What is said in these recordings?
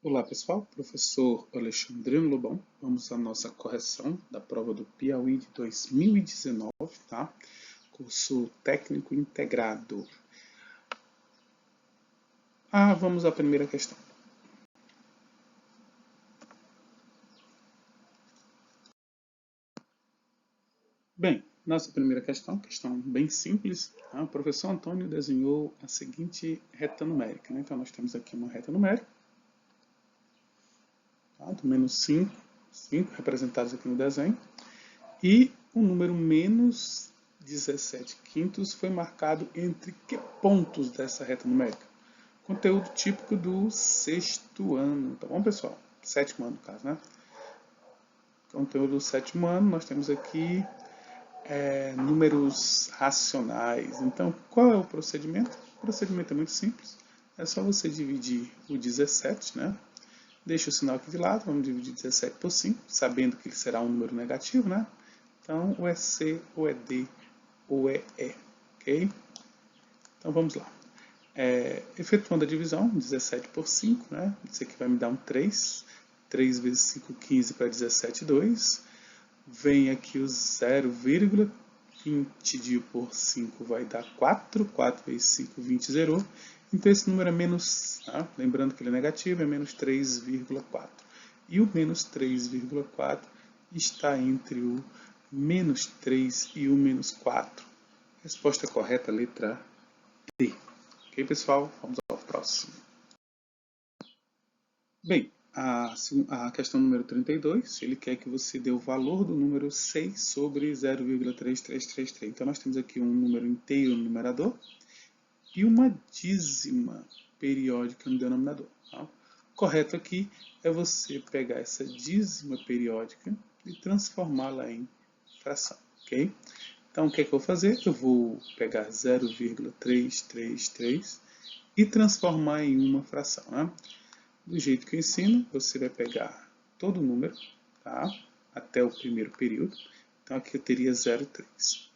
Olá pessoal, professor Alexandrino Lobão. Vamos à nossa correção da prova do Piauí de 2019, tá? Curso técnico integrado. Vamos à primeira questão. Bem, nossa primeira questão bem simples. Tá? O professor Antônio desenhou a seguinte reta numérica. Né? Então nós temos aqui uma reta numérica, tá? Do menos 5 representados aqui no desenho. E o número menos 17 quintos foi marcado entre que pontos dessa reta numérica? Conteúdo típico do sexto ano. Tá bom, pessoal? Sétimo ano, no caso, né? Conteúdo do sétimo ano, nós temos aqui números racionais. Então, qual é o procedimento? O procedimento é muito simples. É só você dividir o 17, né? Deixa o sinal aqui de lado, vamos dividir 17 por 5, sabendo que ele será um número negativo, né? Então, ou é C, ou é D, ou é E, ok? Então, vamos lá. Efetuando a divisão, 17 por 5, né? Isso aqui vai me dar um 3. 3 vezes 5, 15 para 17, 2. Vem aqui o 0,20 dividido por 5 vai dar 4. 4 vezes 5, 20, zerou. Então esse número é menos, tá? Lembrando que ele é negativo, é menos 3,4. E o menos 3,4 está entre o menos 3 e o menos 4. Resposta correta, letra D. Ok, pessoal? Vamos ao próximo. Bem, a questão número 32, ele quer que você dê o valor do número 6 sobre 0,3333. Então, nós temos aqui um número inteiro no numerador e uma dízima periódica no denominador. Tá? O correto aqui é você pegar essa dízima periódica e transformá-la em fração. Ok? Então, o que é que eu vou fazer? Eu vou pegar 0,333 e transformar em uma fração. Né? Do jeito que eu ensino, você vai pegar todo o número, tá? Até o primeiro período. Então aqui eu teria 0,3.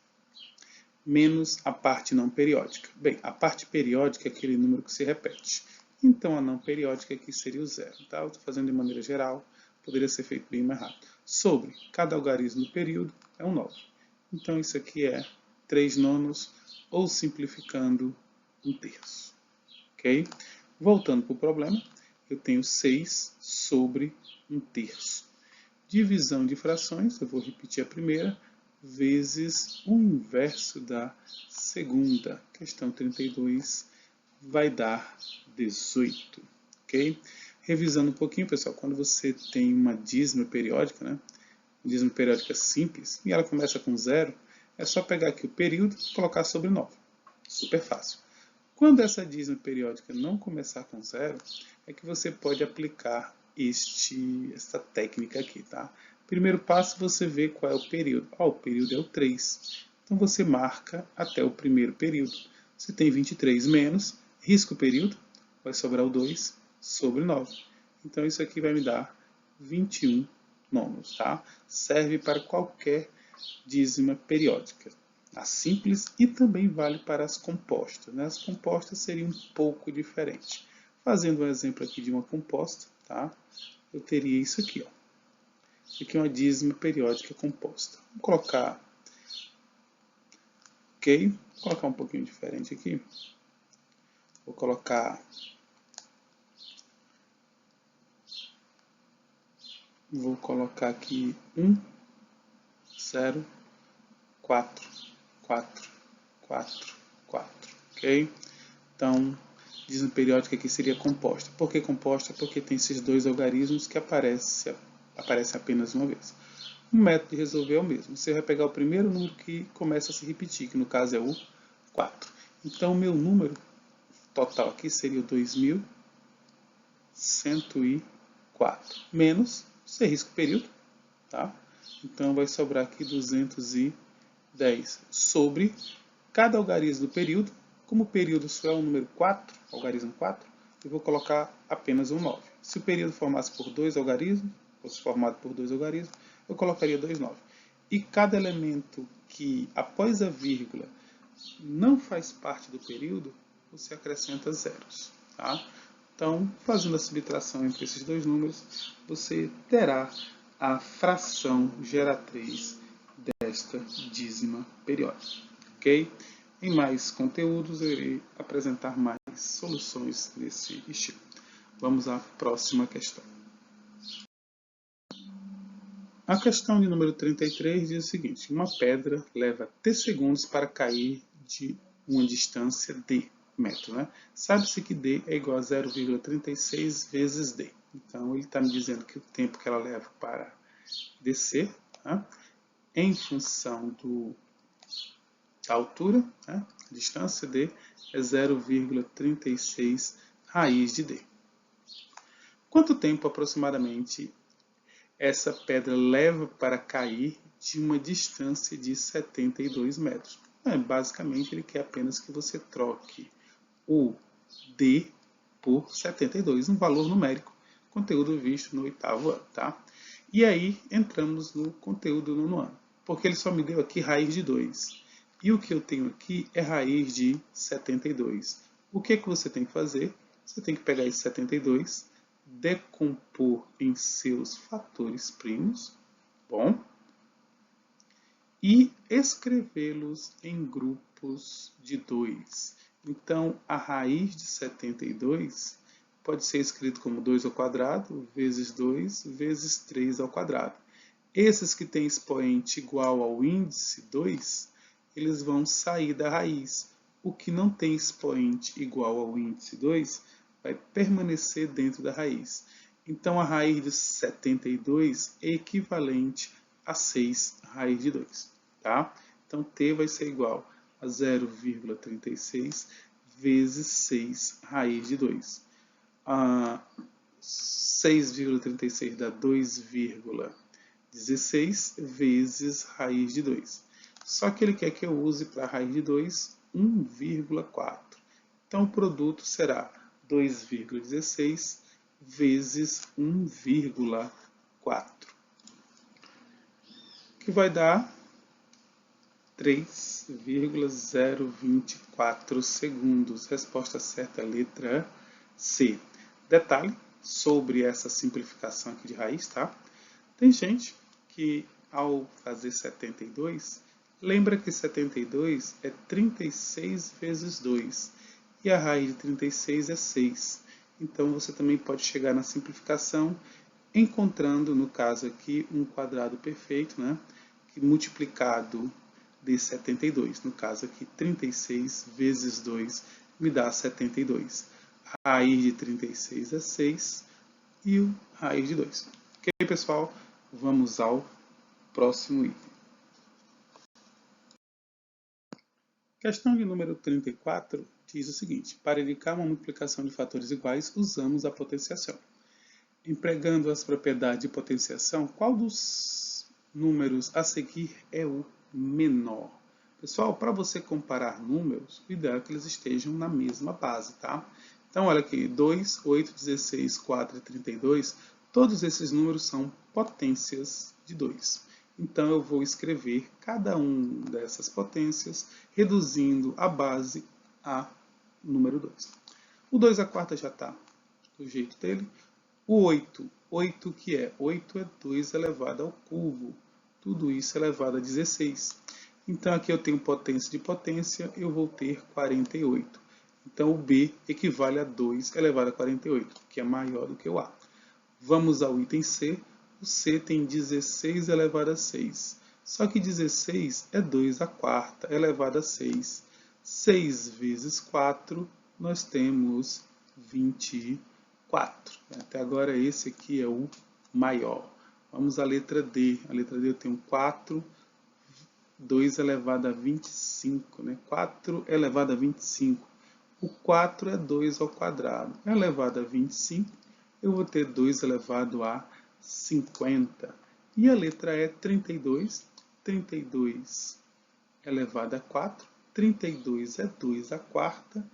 Menos a parte não periódica. Bem, a parte periódica é aquele número que se repete. Então a não periódica aqui seria o zero. Tá? Eu estou fazendo de maneira geral, poderia ser feito bem mais rápido. Sobre cada algarismo do período é um 9. Então isso aqui é 3 nonos, ou simplificando, 1/3. Ok? Voltando para o problema, eu tenho 6 sobre 1/3. Divisão de frações, eu vou repetir a primeira, vezes o inverso da segunda. Questão 32 vai dar 18. Ok? Revisando um pouquinho, pessoal, quando você tem uma dízima periódica, né? Dízima periódica simples, e ela começa com 0, é só pegar aqui o período e colocar sobre 9. Super fácil. Quando essa dízima periódica não começar com 0, é que você pode aplicar esta técnica aqui, tá? Primeiro passo, você vê qual é o período. O período é o 3. Então você marca até o primeiro período. Você tem 23 menos, risca o período, vai sobrar o 2 sobre 9. Então isso aqui vai me dar 21 nonos, tá? Serve para qualquer dízima periódica. A simples e também vale para as compostas. Né? As compostas seriam um pouco diferentes. Fazendo um exemplo aqui de uma composta, tá? Eu teria isso aqui. Ó. Isso aqui é uma dízima periódica composta. Vou colocar, ok? Vou colocar um pouquinho diferente aqui. Vou colocar aqui 1, 0, 4, 4, 4, 4, ok? Então, dízima periódica aqui seria composta. Por que composta? Porque tem esses dois algarismos que aparecem apenas uma vez. O método de resolver é o mesmo. Você vai pegar o primeiro número que começa a se repetir, que no caso é o 4. Então, o meu número total aqui seria o 2104. Menos, você risca o período, tá? Então, vai sobrar aqui 210 sobre cada algarismo do período. Como o período só é o número 4, algarismo 4, eu vou colocar apenas um 9. Se o período formasse por dois algarismos, fosse formado por dois algarismos, eu colocaria 2, 9. E cada elemento que, após a vírgula, não faz parte do período, você acrescenta zeros. Tá? Então, fazendo a subtração entre esses dois números, você terá a fração geratriz desta dízima periódica. Ok? Em mais conteúdos, eu irei apresentar mais soluções desse estilo. Vamos à próxima questão. A questão de número 33 diz o seguinte: uma pedra leva t segundos para cair de uma distância d metros. Né? Sabe-se que d é igual a 0,36 vezes d. Então, ele está me dizendo que o tempo que ela leva para descer, tá? Em função da altura, né? A distância d é 0,36 raiz de d. Quanto tempo aproximadamente essa pedra leva para cair de uma distância de 72 metros? Basicamente, ele quer apenas que você troque o d por 72, um valor numérico, conteúdo visto no 8º ano. Tá? E aí, entramos no conteúdo do 9º ano, porque ele só me deu aqui raiz de 2. E o que eu tenho aqui é raiz de 72. O que você tem que fazer? Você tem que pegar esse 72, decompor em seus fatores primos, bom, e escrevê-los em grupos de 2. Então, a raiz de 72 pode ser escrito como 2 ao quadrado, vezes 2, vezes 3 ao quadrado. Esses que têm expoente igual ao índice 2, eles vão sair da raiz. O que não tem expoente igual ao índice 2 vai permanecer dentro da raiz. Então, a raiz de 72 é equivalente a 6 raiz de 2. Tá? Então, t vai ser igual a 0,36 vezes 6 raiz de 2. 6,36 dá 2,16 vezes raiz de 2. Só que ele quer que eu use para a raiz de 2 1,4. Então, o produto será 2,16 vezes 1,4, que vai dar 3,024 segundos. Resposta certa é a letra C. Detalhe sobre essa simplificação aqui de raiz, tá? Tem gente que, ao fazer 72, lembra que 72 é 36 vezes 2 e a raiz de 36 é 6. Então, você também pode chegar na simplificação encontrando, no caso aqui, um quadrado perfeito, né? Que multiplicado de 72. No caso aqui, 36 vezes 2 me dá 72. A raiz de 36 é 6 e o raiz de 2. Ok, pessoal? Vamos ao próximo item. Questão de número 34 diz o seguinte: para indicar uma multiplicação de fatores iguais, usamos a potenciação. Empregando as propriedades de potenciação, qual dos números a seguir é o menor? Pessoal, para você comparar números, o ideal é que eles estejam na mesma base, tá? Então, olha aqui, 2, 8, 16, 4 e 32, todos esses números são potências de 2. Então, eu vou escrever cada um dessas potências, reduzindo a base a número 2. O 2 à quarta já está do jeito dele. O 8, 8 que é? 8 é 2 elevado ao cubo. Tudo isso elevado a 16. Então, aqui eu tenho potência de potência, eu vou ter 48. Então, o B equivale a 2 elevado a 48, que é maior do que o A. Vamos ao item C. O C tem 16 elevado a 6. Só que 16 é 2 à quarta elevado a 6. 6 vezes 4, nós temos 24. Até agora, esse aqui é o maior. Vamos à letra D. A letra D eu tenho 4, 2 elevado a 25. Né? 4 elevado a 25. O 4 é 2 ao quadrado. Elevado a 25, eu vou ter 2 elevado a 50. E a letra E, 32. 32 elevado a 4. 32 é 2 à quarta.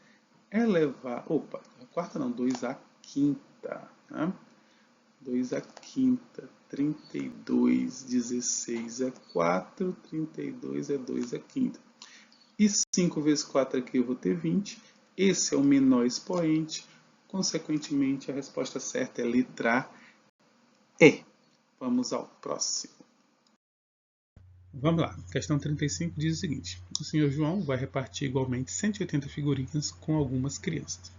Opa, a quarta não, 2 à quinta. Né? 2 à quinta. 32, 16 é 4. 32 é 2 à quinta. E 5 vezes 4 aqui eu vou ter 20. Esse é o menor expoente. Consequentemente, a resposta certa é letra E. Vamos ao próximo. Vamos lá. Questão 35 diz o seguinte. O senhor João vai repartir igualmente 180 figurinhas com algumas crianças.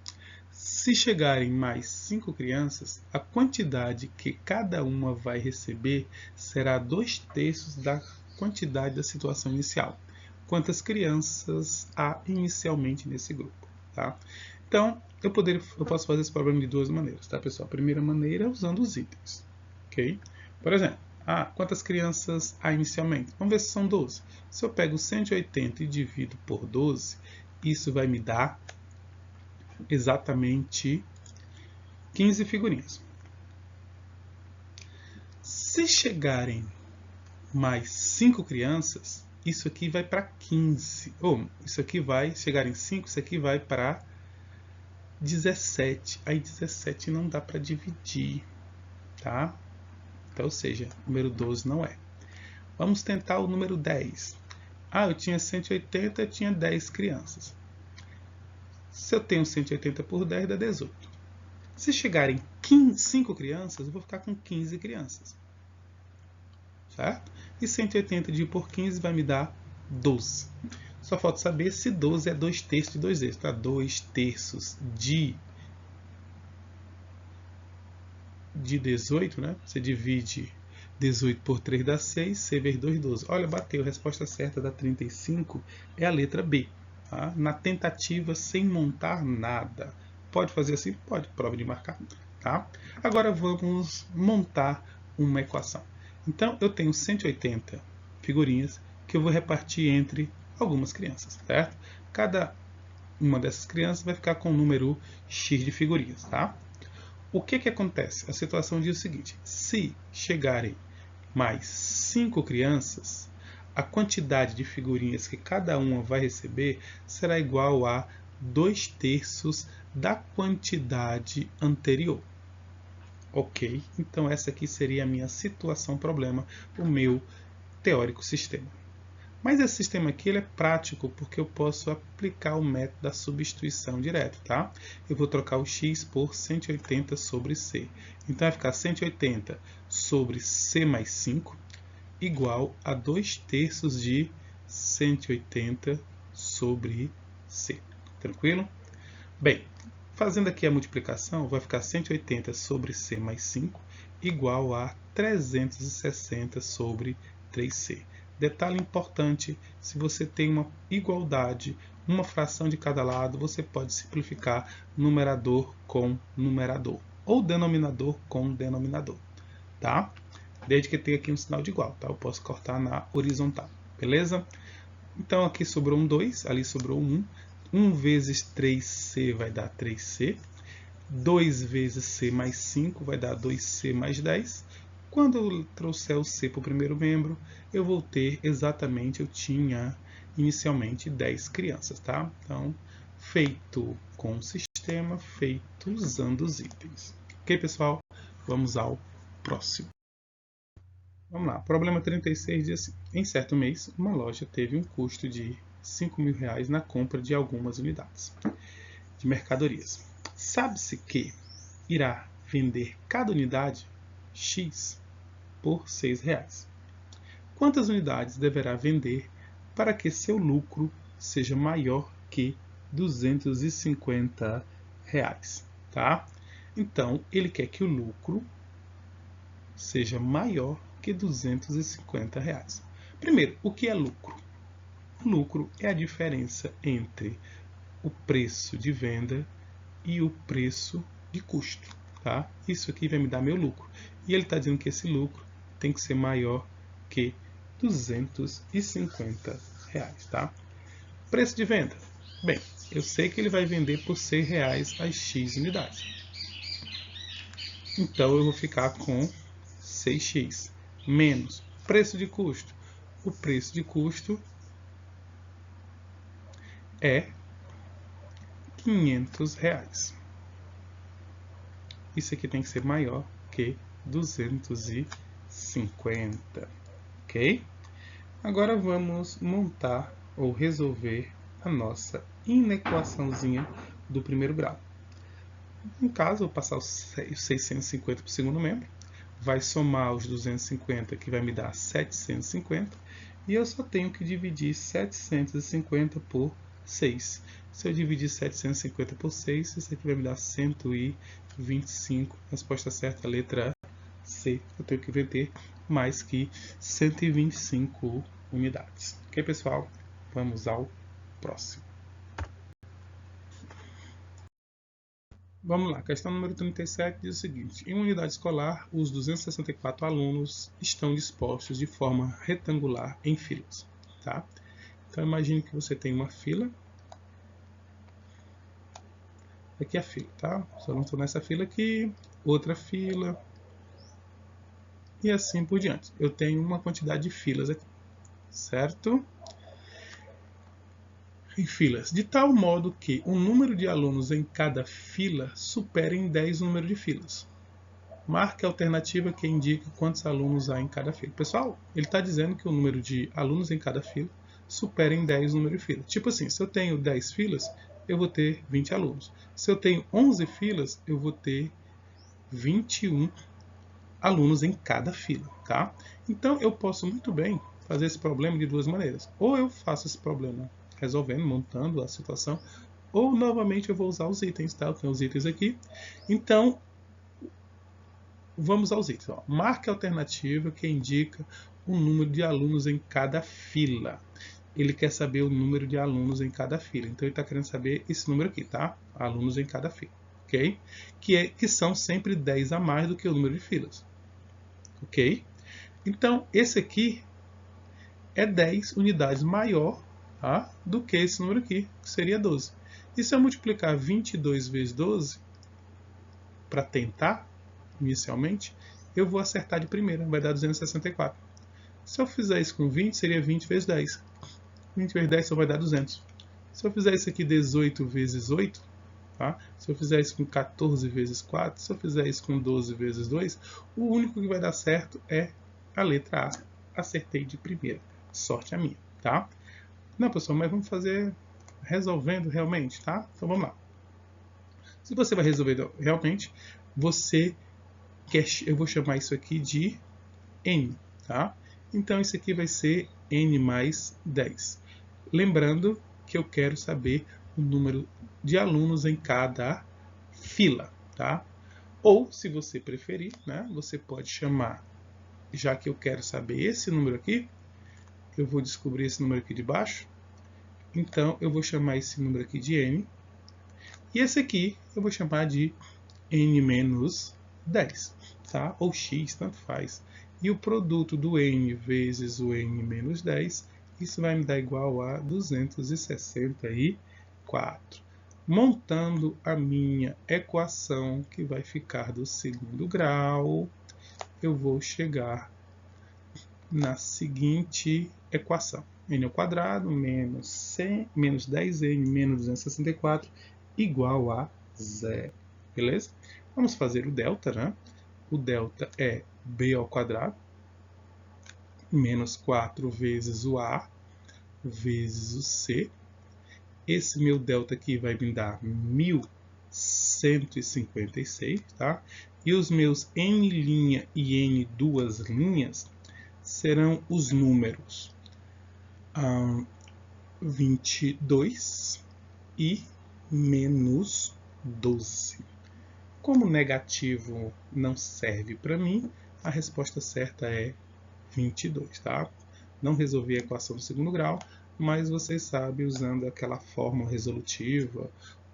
Se chegarem mais 5 crianças, a quantidade que cada uma vai receber será 2/3 da quantidade da situação inicial. Quantas crianças há inicialmente nesse grupo? Tá? Então, eu posso fazer esse problema de duas maneiras, tá, pessoal? A primeira maneira é usando os itens, ok? Por exemplo, quantas crianças há inicialmente? Vamos ver se são 12. Se eu pego 180 e divido por 12, isso vai me dar exatamente 15 figurinhas. Se chegarem mais 5 crianças, isso aqui vai para 15. Isso aqui vai, chegar em 5, isso aqui vai para 17. Aí 17 não dá para dividir, tá? Então, ou seja, o número 12 não é. Vamos tentar o número 10. Eu tinha 180, eu tinha 10 crianças. Se eu tenho 180 por 10, dá 18. Se chegarem 5 crianças, eu vou ficar com 15 crianças. Certo? E 180 dividido por 15 vai me dar 12. Só falta saber se 12 é 2/3 de 2/3. Tá? 2/3 de 18, né? Você divide 18 por 3 dá 6, 6 vezes 2, 12. Olha, bateu. A resposta certa da 35 é a letra B. Tá? Na tentativa, sem montar nada. Pode fazer assim? Pode. Prova de marcar. Tá? Agora vamos montar uma equação. Então, eu tenho 180 figurinhas que eu vou repartir entre algumas crianças, certo? Cada uma dessas crianças vai ficar com o número X de figurinhas, tá? O que acontece? A situação diz o seguinte: se chegarem mais 5 crianças, a quantidade de figurinhas que cada uma vai receber será igual a 2/3 da quantidade anterior. Ok? Então essa aqui seria a minha situação problema, o meu teórico sistema. Mas esse sistema aqui ele é prático porque eu posso aplicar o método da substituição direto, tá? Eu vou trocar o x por 180 sobre c. Então vai ficar 180 sobre c mais 5 igual a 2/3 de 180 sobre c. Tranquilo? Bem, fazendo aqui a multiplicação, vai ficar 180 sobre c mais 5 igual a 360 sobre 3c. Detalhe importante, se você tem uma igualdade, uma fração de cada lado, você pode simplificar numerador com numerador, ou denominador com denominador, tá? Desde que tenha aqui um sinal de igual, tá? Eu posso cortar na horizontal, beleza? Então aqui sobrou um 2, ali sobrou um. 1 vezes 3c vai dar 3c. 2 vezes c mais 5 vai dar 2c mais 10. Quando eu trouxer o c para o primeiro membro, eu vou ter exatamente, eu tinha inicialmente 10 crianças, tá? Então, feito com o sistema, feito usando os itens. Ok, pessoal? Vamos ao próximo. Vamos lá, problema 36 diz assim: em certo mês, uma loja teve um custo de R$5.000 na compra de algumas unidades de mercadorias. Sabe-se que irá vender cada unidade X por R$6. Quantas unidades deverá vender para que seu lucro seja maior que R$250? Tá? Então, ele quer que o lucro seja maior que R$250. Primeiro, o que é lucro? O lucro é a diferença entre o preço de venda e o preço de custo. Tá? Isso aqui vai me dar meu lucro. E ele está dizendo que esse lucro tem que ser maior que R$250. Tá? Preço de venda. Bem, eu sei que ele vai vender por R$6 as X unidades. Então eu vou ficar com 6x menos preço de custo. O preço de custo é R$500. Isso aqui tem que ser maior que 250, ok? Agora vamos montar ou resolver a nossa inequaçãozinha do primeiro grau. No caso, eu vou passar os 650 para o segundo membro, vai somar os 250, que vai me dar 750, e eu só tenho que dividir 750 por 6. Se eu dividir 750 por 6, isso aqui vai me dar 125. Resposta certa, letra C. Eu tenho que vender mais que 125 unidades. Ok, pessoal? Vamos ao próximo. Vamos lá, questão número 37 diz o seguinte: em uma unidade escolar, os 264 alunos estão dispostos de forma retangular em filas. Tá? Então, imagine que você tem uma fila. Aqui é a fila, tá? Os alunos estão nessa fila aqui, outra fila, e assim por diante. Eu tenho uma quantidade de filas aqui, certo? Em filas, de tal modo que o número de alunos em cada fila supere em 10 o número de filas. Marque a alternativa que indique quantos alunos há em cada fila. Pessoal, ele está dizendo que o número de alunos em cada fila supera em 10 o número de filas. Tipo assim, se eu tenho 10 filas, eu vou ter 20 alunos. Se eu tenho 11 filas, eu vou ter 21 alunos em cada fila, tá? Então, eu posso muito bem fazer esse problema de duas maneiras. Ou eu faço esse problema resolvendo, montando a situação, ou novamente eu vou usar os itens, tá? Eu tenho os itens aqui. Então, vamos aos itens. Ó. Marque a alternativa que indica o número de alunos em cada fila. Ele quer saber o número de alunos em cada fila. Então, ele está querendo saber esse número aqui, tá? Alunos em cada fila, ok? Que são sempre 10 a mais do que o número de filas, ok? Então, esse aqui é 10 unidades maior, tá? Do que esse número aqui, que seria 12. E se eu multiplicar 22 vezes 12, para tentar, inicialmente, eu vou acertar de primeira, vai dar 264. Se eu fizer isso com 20, seria 20 vezes 10. 20 vezes 10 só vai dar 200. Se eu fizer isso aqui 18 vezes 8, tá? Se eu fizer isso com 14 vezes 4, se eu fizer isso com 12 vezes 2, o único que vai dar certo é a letra A. Acertei de primeira. Sorte a minha, tá? Não, pessoal, mas vamos fazer resolvendo realmente, tá? Então vamos lá. Se você vai resolver realmente, você quer, eu vou chamar isso aqui de N, tá? Então isso aqui vai ser N mais 10. Lembrando que eu quero saber o número de alunos em cada fila, tá? Ou, se você preferir, né, você pode chamar, já que eu quero saber esse número aqui, eu vou descobrir esse número aqui de baixo, então eu vou chamar esse número aqui de N, e esse aqui eu vou chamar de N menos 10, tá? Ou X, tanto faz. E o produto do N vezes o N menos 10, isso vai me dar igual a 264. Montando a minha equação, que vai ficar do segundo grau, eu vou chegar na seguinte equação. N ao quadrado menos 10N menos 264 igual a 0. Beleza? Vamos fazer o delta, né? O delta é B ao quadrado menos 4 vezes o A vezes o C. Esse meu delta aqui vai me dar 1156, tá? E os meus N' e N2' serão os números 22 e menos 12. Como negativo não serve para mim, a resposta certa é 22, tá? Não resolvi a equação do segundo grau, mas vocês sabem, usando aquela fórmula resolutiva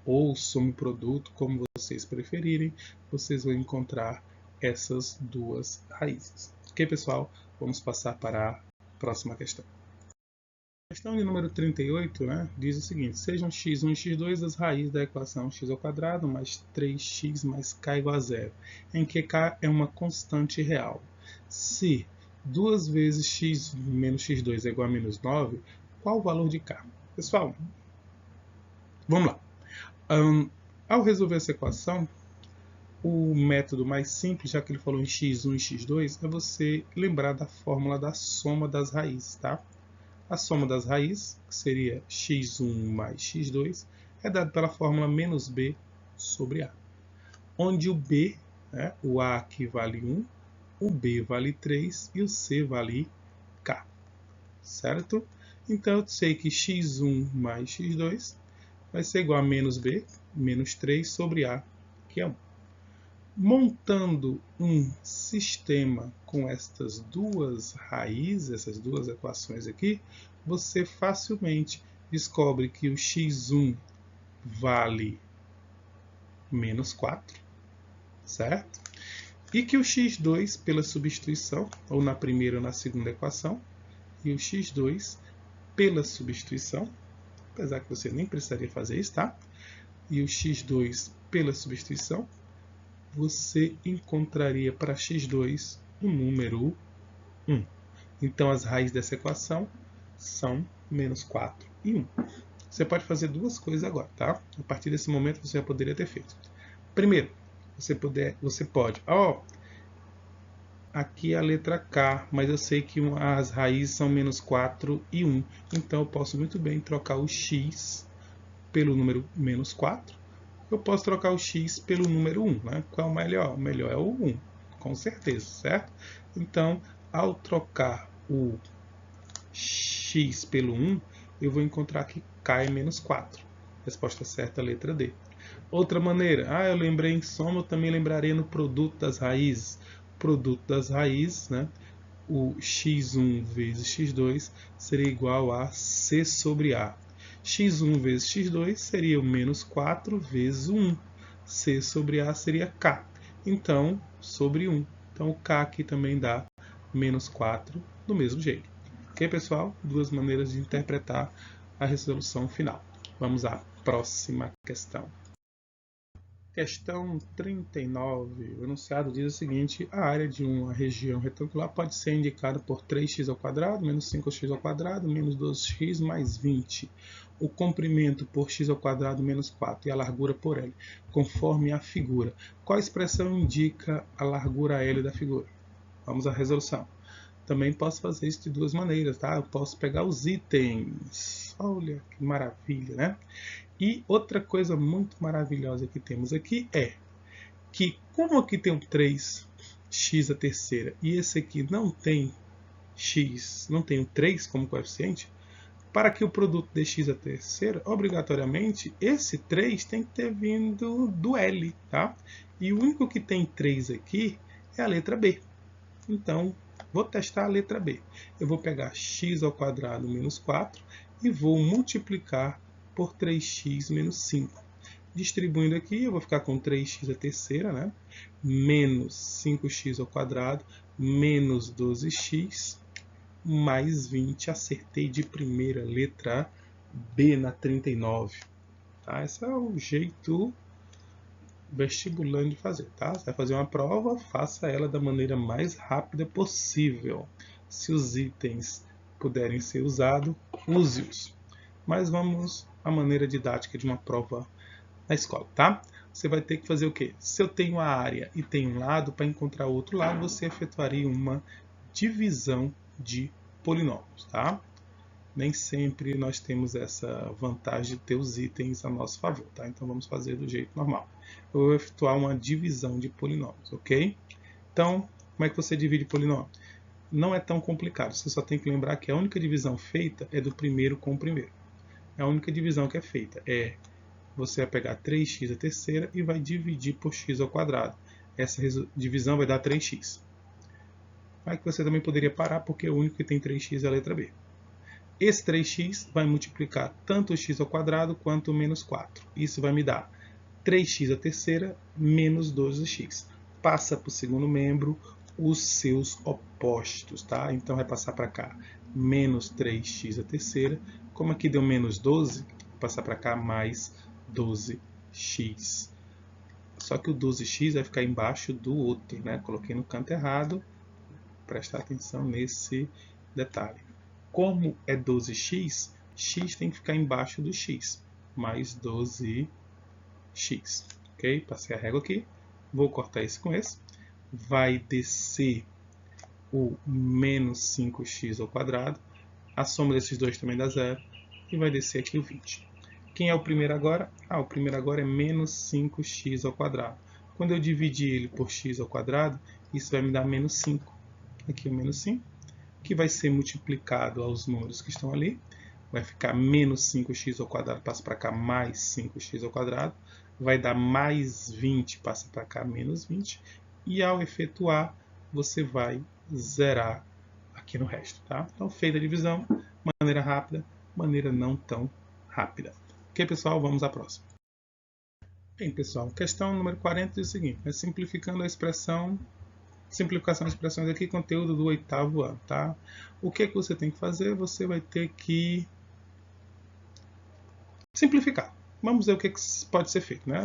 ou soma-produto, como vocês preferirem, vocês vão encontrar essas duas raízes. Ok, pessoal? Vamos passar para a próxima questão. A questão de número 38, né, diz o seguinte: sejam x1 e x2 as raízes da equação x ao quadrado mais 3x mais k igual a zero, em que k é uma constante real. Se 2 vezes x menos x2 é igual a menos 9, qual o valor de k? Pessoal, vamos lá. Ao resolver essa equação, o método mais simples, já que ele falou em x1 e x2, é você lembrar da fórmula da soma das raízes, tá? A soma das raízes, que seria x1 mais x2, é dada pela fórmula menos b sobre a. onde o B, né, o A aqui vale 1, o B vale 3 e o C vale K, certo? Então, eu sei que x1 mais x2 vai ser igual a menos B, menos 3 sobre A, que é 1. Montando um sistema com estas duas raízes, essas duas equações aqui, você facilmente descobre que o x1 vale menos 4, certo? E que o x2, pela substituição, ou na primeira ou na segunda equação, e o x2, pela substituição, apesar que você nem precisaria fazer isso, tá? E o x2, pela substituição, você encontraria para x2 o número 1. Então, as raízes dessa equação são menos 4 e 1. Você pode fazer duas coisas agora, tá? A partir desse momento, você já poderia ter feito. Primeiro, você pode... aqui é a letra K, mas eu sei que as raízes são menos 4 e 1. Então, eu posso muito bem trocar o x pelo número menos 4. Eu posso trocar o x pelo número 1. Né? Qual é o melhor? O melhor é o 1, com certeza, certo? Então, ao trocar o x pelo 1, eu vou encontrar que K é menos 4. Resposta certa, letra D. Outra maneira, eu lembrei em soma, eu também lembrarei no produto das raízes. Produto das raízes, né? O x1 vezes x2 seria igual a C sobre A. x1 vezes x2 seria o menos 4 vezes 1. C sobre A seria K. Então, sobre 1. Então, o K aqui também dá menos 4 do mesmo jeito. Ok, pessoal? Duas maneiras de interpretar a resolução final. Vamos à próxima questão. Questão 39. O enunciado diz o seguinte: a área de uma região retangular pode ser indicada por 3x² menos 5x², menos 12x mais 20. O comprimento por x² menos 4 e a largura por L, conforme a figura. Qual expressão indica a largura L da figura? Vamos à resolução. Também posso fazer isso de duas maneiras, tá? Eu posso pegar os itens. Olha que maravilha, né? E outra coisa muito maravilhosa que temos aqui é que, como aqui tem um 3x a terceira e esse aqui não tem x, não tem o 3 como coeficiente, para que o produto dê x a terceira, obrigatoriamente, esse 3 tem que ter vindo do L, tá? E o único que tem 3 aqui é a letra B. Então, vou testar a letra B. Eu vou pegar x² menos 4 e vou multiplicar por 3x menos 5. Distribuindo aqui, eu vou ficar com 3x a terceira, né? Menos 5x² menos 12x mais 20. Acertei de primeira, letra B na 39. Tá? Esse é o jeito vestibulando de fazer, tá? Você vai fazer uma prova, faça ela da maneira mais rápida possível. Se os itens puderem ser usados, use-os. Mas vamos à maneira didática de uma prova na escola, tá? Você vai ter que fazer o quê? Se eu tenho a área e tenho um lado, para encontrar o outro lado, você efetuaria uma divisão de polinômios, tá? Nem sempre nós temos essa vantagem de ter os itens a nosso favor, tá? Então vamos fazer do jeito normal. Eu vou efetuar uma divisão de polinômios, ok? Então, como é que você divide polinômio? Não é tão complicado, você só tem que lembrar que a única divisão feita é do primeiro com o primeiro. A única divisão que é feita é você vai pegar 3x a terceira e vai dividir por x². Essa divisão vai dar 3x. Mas que você também poderia parar, porque o único que tem 3x é a letra B. Esse 3x vai multiplicar tanto o x² quanto o menos 4. Isso vai me dar 3x a terceira menos 12x. Passa para o segundo membro os seus opostos, tá? Então vai passar para cá menos 3x a terceira. Como aqui deu menos 12, vai passar para cá mais 12x. Só que o 12x vai ficar embaixo do outro, né? Coloquei no canto errado. Prestar atenção nesse detalhe. Como é 12x, x tem que ficar embaixo do x, mais 12x. Ok? Passei a régua aqui. Vou cortar esse com esse. Vai descer o menos 5x². A soma desses dois também dá zero. E vai descer aqui o 20. Quem é o primeiro agora? O primeiro agora é menos 5x². Quando eu dividir ele por x ao quadrado, isso vai me dar menos 5. Aqui o menos 5, que vai ser multiplicado aos números que estão ali. Vai ficar menos 5x ao quadrado, passa para cá, mais 5x ao quadrado. Vai dar mais 20, passa para cá, menos 20. E ao efetuar, você vai zerar aqui no resto. Tá? Então, feita a divisão, maneira rápida, maneira não tão rápida. Ok, pessoal? Vamos à próxima. Bem, pessoal, questão número 40 diz o seguinte, simplificando a expressão, simplificação de expressões aqui, conteúdo do 8º ano, tá? O que você tem que fazer? Você vai ter que simplificar. Vamos ver o que pode ser feito, né?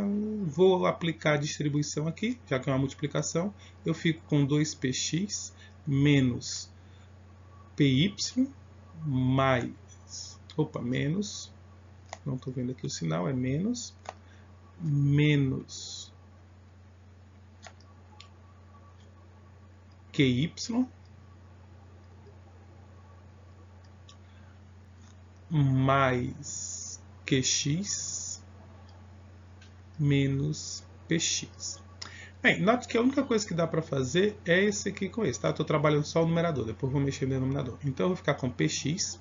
Vou aplicar a distribuição aqui, já que é uma multiplicação, eu fico com 2px menos py mais, menos, não estou vendo aqui o sinal, é menos QY mais QX menos PX. Bem, note que a única coisa que dá para fazer é esse aqui com esse, tá? Estou trabalhando só o numerador, depois vou mexer no denominador. Então, eu vou ficar com PX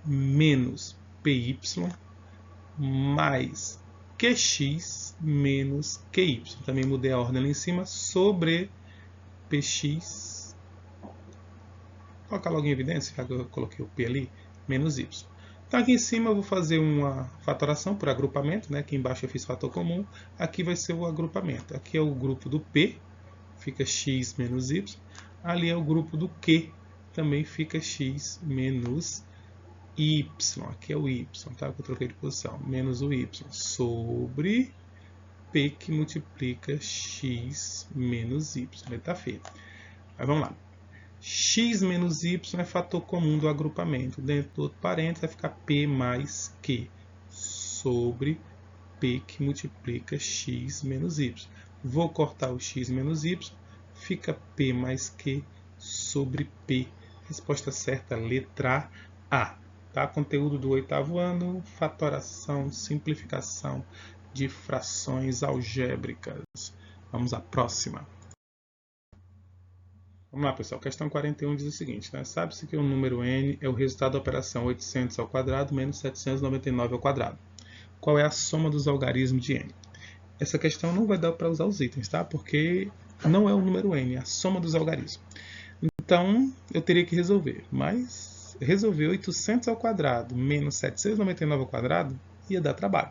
menos PY mais QX menos QY. Também mudei a ordem ali em cima, sobre PX. Vou colocar logo em evidência, já que eu coloquei o P ali, menos Y. Então aqui em cima eu vou fazer uma fatoração por agrupamento, né? Aqui embaixo eu fiz fator comum, aqui vai ser o agrupamento. Aqui é o grupo do P, fica x menos y. Ali é o grupo do Q, também fica x menos y. Aqui é o y, tá? Que eu troquei de posição, menos o y, sobre P que multiplica x menos y. Letra feita. Mas vamos lá. X menos y é fator comum do agrupamento. Dentro do outro parênteses vai ficar P mais Q sobre P que multiplica x menos y. Vou cortar o x menos y, fica P mais Q sobre P. Resposta certa, letra A. Tá? Conteúdo do 8º ano, fatoração, simplificação de frações algébricas. Vamos à próxima. Vamos lá, pessoal. Questão 41 diz o seguinte, né? Sabe-se que o número n é o resultado da operação 800 ao quadrado menos 799 ao quadrado. Qual é a soma dos algarismos de n? Essa questão não vai dar para usar os itens, tá? Porque não é o número n, é a soma dos algarismos. Então, eu teria que resolver. Mas resolver 800 ao quadrado menos 799 ao quadrado ia dar trabalho.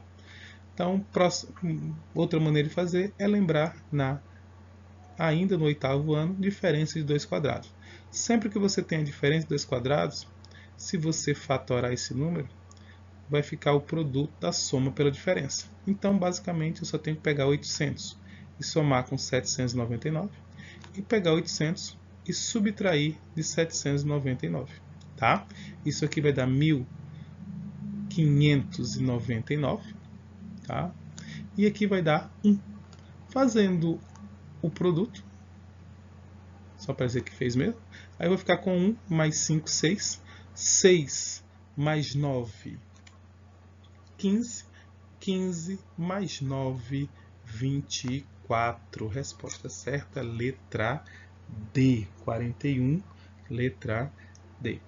Então, outra maneira de fazer é lembrar ainda no 8º ano, diferença de 2 quadrados. Sempre que você tem a diferença de 2 quadrados, se você fatorar esse número, vai ficar o produto da soma pela diferença. Então, basicamente, eu só tenho que pegar 800 e somar com 799, e pegar 800 e subtrair de 799. Tá? Isso aqui vai dar 1599. Tá? E aqui vai dar 1. Fazendo o produto, só para dizer que fez mesmo, aí eu vou ficar com 1 mais 5, 6, 6 mais 9, 15, 15 mais 9, 24. Resposta certa, letra D, 41, letra D.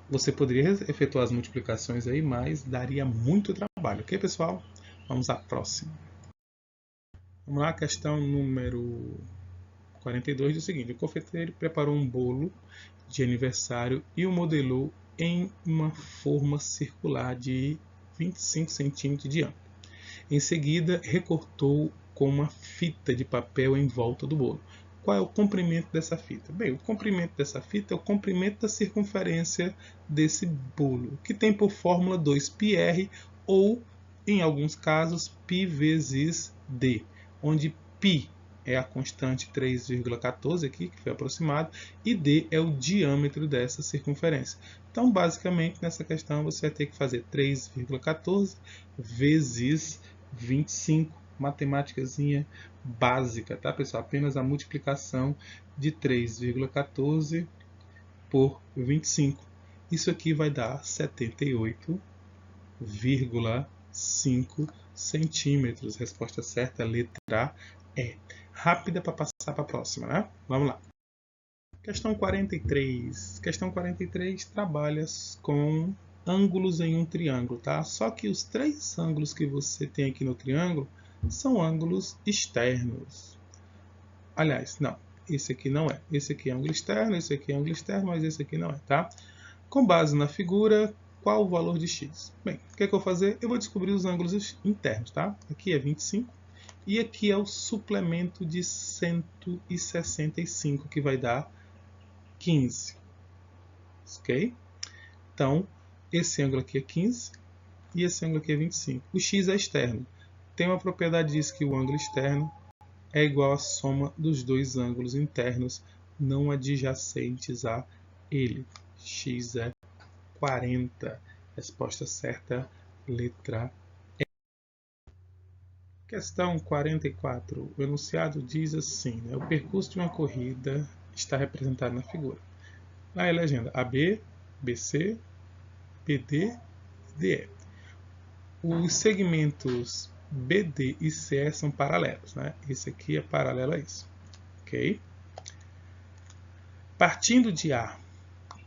Você poderia efetuar as multiplicações aí, mas daria muito trabalho, ok, pessoal? Vamos à próxima. Vamos lá, questão número 42 diz o seguinte: o confeiteiro preparou um bolo de aniversário e o modelou em uma forma circular de 25 centímetros de diâmetro. Em seguida, recortou com uma fita de papel em volta do bolo. Qual é o comprimento dessa fita? Bem, o comprimento dessa fita é o comprimento da circunferência desse bolo, que tem por fórmula 2πr ou, em alguns casos, π vezes d, onde π é a constante 3,14 aqui, que foi aproximado, e d é o diâmetro dessa circunferência. Então, basicamente, nessa questão, você vai ter que fazer 3,14 vezes 25, matemáticazinha básica, tá, pessoal? Apenas a multiplicação de 3,14 por 25. Isso aqui vai dar 78,5 centímetros. Resposta certa, letra É. Rápida para passar para a próxima, né? Vamos lá. Questão 43. Questão 43 trabalha com ângulos em um triângulo, tá? Só que os três ângulos que você tem aqui no triângulo são ângulos externos. Aliás, não. Esse aqui não é. Esse aqui é ângulo externo, esse aqui é ângulo externo, mas esse aqui não é, tá? Com base na figura, qual o valor de x? Bem, o que é que eu vou fazer? Eu vou descobrir os ângulos internos, tá? Aqui é 25 e aqui é o suplemento de 165, que vai dar 15. Ok? Então, esse ângulo aqui é 15 e esse ângulo aqui é 25. O x é externo. Tem uma propriedade que diz que o ângulo externo é igual à soma dos dois ângulos internos não adjacentes a ele. X é 40. Resposta certa, letra E. Questão 44. O enunciado diz assim, né? O percurso de uma corrida está representado na figura. Lá é a legenda AB, BC, BD e DE. Os segmentos BD e CE são paralelos, né? Esse aqui é paralelo a isso. Ok? Partindo de A,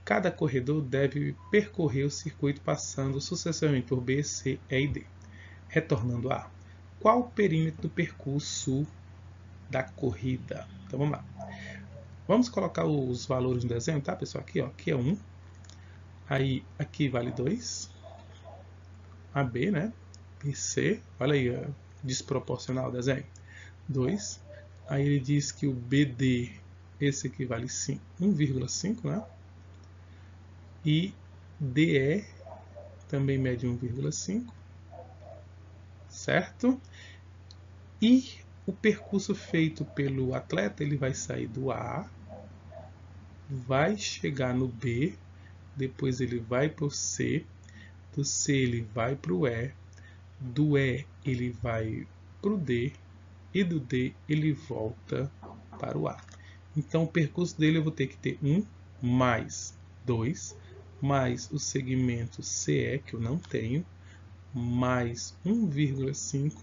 cada corredor deve percorrer o circuito passando sucessivamente por B, C, E e D. Retornando a A, qual o perímetro do percurso da corrida? Então vamos lá. Vamos colocar os valores no desenho, tá, pessoal? Aqui, ó, aqui é 1. Aí aqui vale 2. AB, né? BC, olha aí, ó, desproporcional o desenho. 2. Aí ele diz que o BD, esse aqui vale 1,5, né? E DE também mede 1,5, certo? E o percurso feito pelo atleta, ele vai sair do A, vai chegar no B, depois ele vai para o C, do C ele vai para o E, do E ele vai para o D, e do D ele volta para o A. Então o percurso dele eu vou ter que ter 1 mais 2, mais o segmento CE, que eu não tenho, mais 1,5,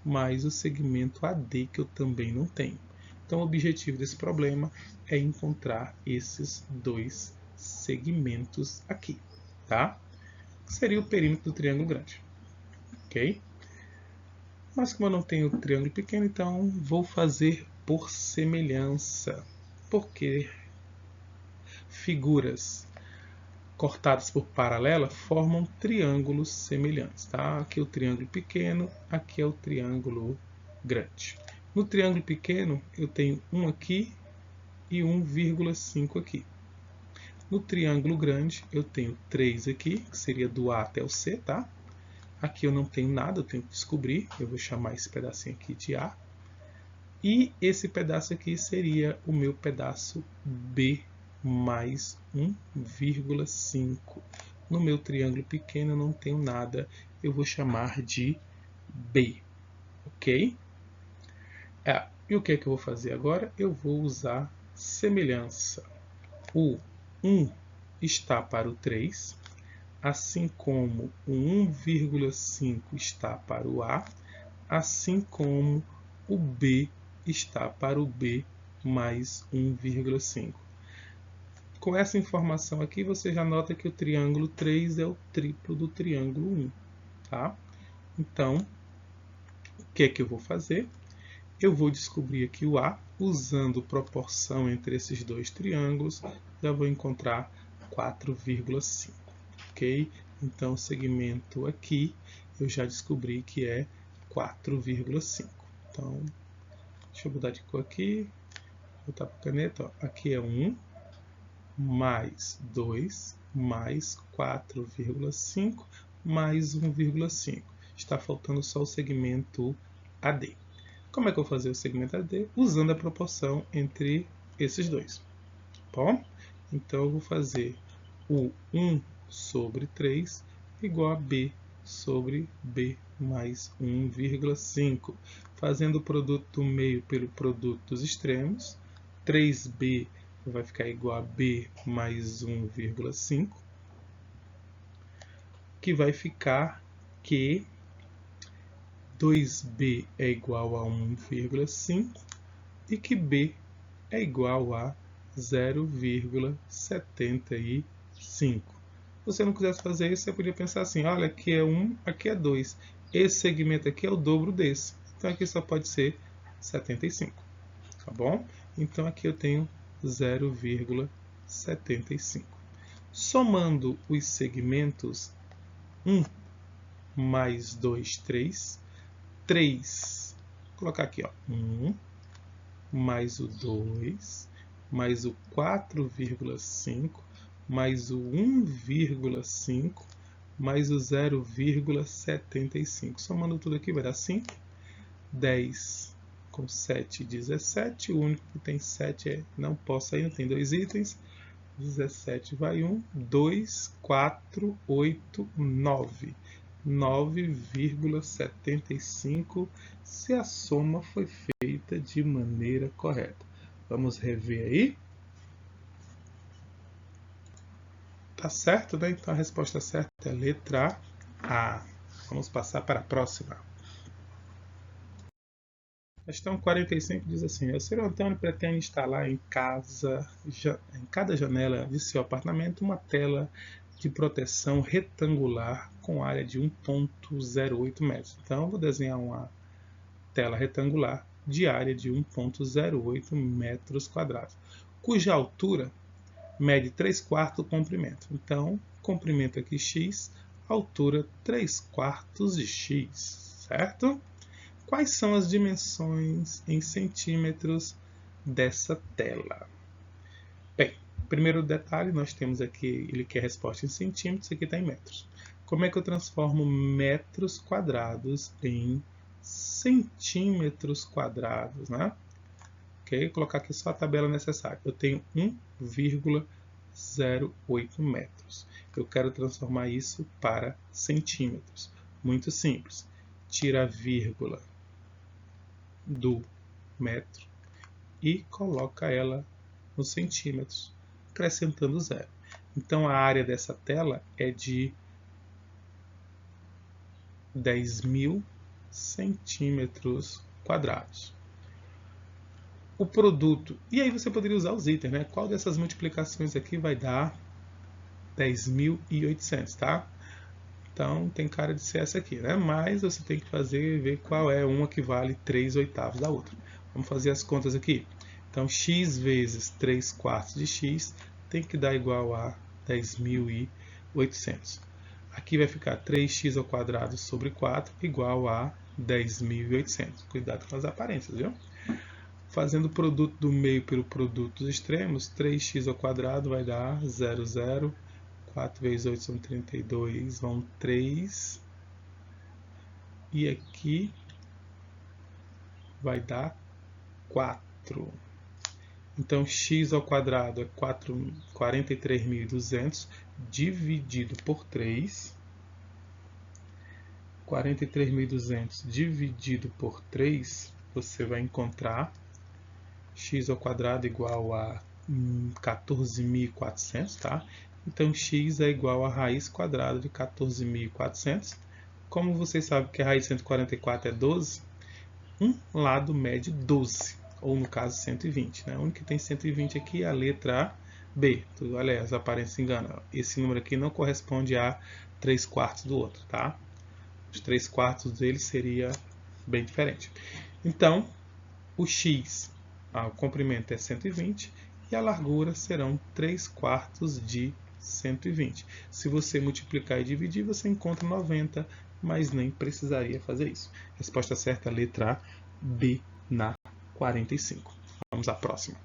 mais o segmento AD, que eu também não tenho. Então o objetivo desse problema é encontrar esses dois segmentos aqui, tá? Seria o perímetro do triângulo grande, ok? Mas como eu não tenho triângulo pequeno, então vou fazer por semelhança, porque figuras cortadas por paralela formam triângulos semelhantes, tá? Aqui é o triângulo pequeno, aqui é o triângulo grande. No triângulo pequeno eu tenho 1 aqui e 1,5 aqui. No triângulo grande eu tenho 3 aqui, que seria do A até o C, tá? Aqui eu não tenho nada, eu tenho que descobrir. Eu vou chamar esse pedacinho aqui de A. E esse pedaço aqui seria o meu pedaço B mais 1,5. No meu triângulo pequeno eu não tenho nada, eu vou chamar de B. Ok? E o que é que eu vou fazer agora? Eu vou usar semelhança. O 1 está para o 3. Assim como o 1,5 está para o A, assim como o B está para o B mais 1,5. Com essa informação aqui, você já nota que o triângulo 3 é o triplo do triângulo 1. Tá? Então, o que é que eu vou fazer? Eu vou descobrir aqui o A, usando proporção entre esses dois triângulos, já vou encontrar 4,5. Ok? Então, o segmento aqui eu já descobri que é 4,5. Então, deixa eu mudar de cor aqui, botar para a caneta. Ó. Aqui é 1 mais 2 mais 4,5 mais 1,5. Está faltando só o segmento AD. Como é que eu vou fazer o segmento AD? Usando a proporção entre esses dois. Bom, então eu vou fazer o 1 sobre 3 igual a B sobre B mais 1,5. Fazendo o produto do meio pelo produto dos extremos, 3B vai ficar igual a B mais 1,5, que vai ficar que 2b é igual a 1,5 e que b é igual a 0,75. Se você não quisesse fazer isso, você podia pensar assim, olha, aqui é 1, aqui é 2. Esse segmento aqui é o dobro desse. Então aqui só pode ser 75, tá bom? Então aqui eu tenho 0,75. Somando os segmentos 1 mais 2, 3. 3, vou colocar aqui, ó, 1 mais o 2, mais o 4,5, mais o 1,5, mais o 0,75. Somando tudo aqui vai dar 5. 10 com 7, 17. O único que tem 7 é não posso sair, não tem 2 itens. 17 vai 1, 2, 4, 8, 9. 9,75 se a soma foi feita de maneira correta. Vamos rever aí. Tá certo, né? Então a resposta certa é a letra A. Vamos passar para a próxima. Questão 45 diz assim: o senhor Antônio pretende instalar em cada janela de seu apartamento uma tela de proteção retangular com área de 1,08 metros. Então, vou desenhar uma tela retangular de área de 1,08 metros quadrados, cuja altura mede 3/4 do comprimento. Então, comprimento aqui x, altura 3/4 de x, certo? Quais são as dimensões em centímetros dessa tela? Bem, primeiro detalhe, nós temos aqui, ele quer resposta em centímetros, aqui está em metros. Como é que eu transformo metros quadrados em centímetros quadrados, né? Ok, vou colocar aqui só a tabela necessária. Eu tenho 1,08 metros. Eu quero transformar isso para centímetros. Muito simples. Tira a vírgula do metro e coloca ela nos centímetros, acrescentando zero. Então a área dessa tela é de 10.000 centímetros quadrados. O produto, e aí você poderia usar os itens, né? Qual dessas multiplicações aqui vai dar 10.800, tá? Então tem cara de ser essa aqui, né? Mas você tem que fazer, ver qual é uma que vale 3/8 da outra. Vamos fazer as contas aqui. Então x vezes 3/4 de x tem que dar igual a 10.800. Aqui vai ficar 3x ao quadrado sobre 4 igual a 10.800. Cuidado com as aparências, viu? Fazendo o produto do meio pelo produto dos extremos, 3x ao quadrado vai dar 0,0. 4 vezes 8 são 32, vão 3. E aqui vai dar 4. Então, x ao quadrado é 43.200 dividido por 3. 43.200 dividido por 3, você vai encontrar x ao quadrado igual a 14.400, tá? Então, x é igual a raiz quadrada de 14.400. Como vocês sabem que a raiz de 144 é 12, um lado mede 12, ou no caso 120. Né? O único que tem 120 aqui é a letra B. Olha, as aparências enganam. Esse número aqui não corresponde a 3/4 do outro, tá? Os 3/4 dele seria bem diferente. Então, o x, o comprimento é 120 e a largura serão 3/4 de 120. Se você multiplicar e dividir, você encontra 90, mas nem precisaria fazer isso. Resposta certa, letra B na 45. Vamos à próxima.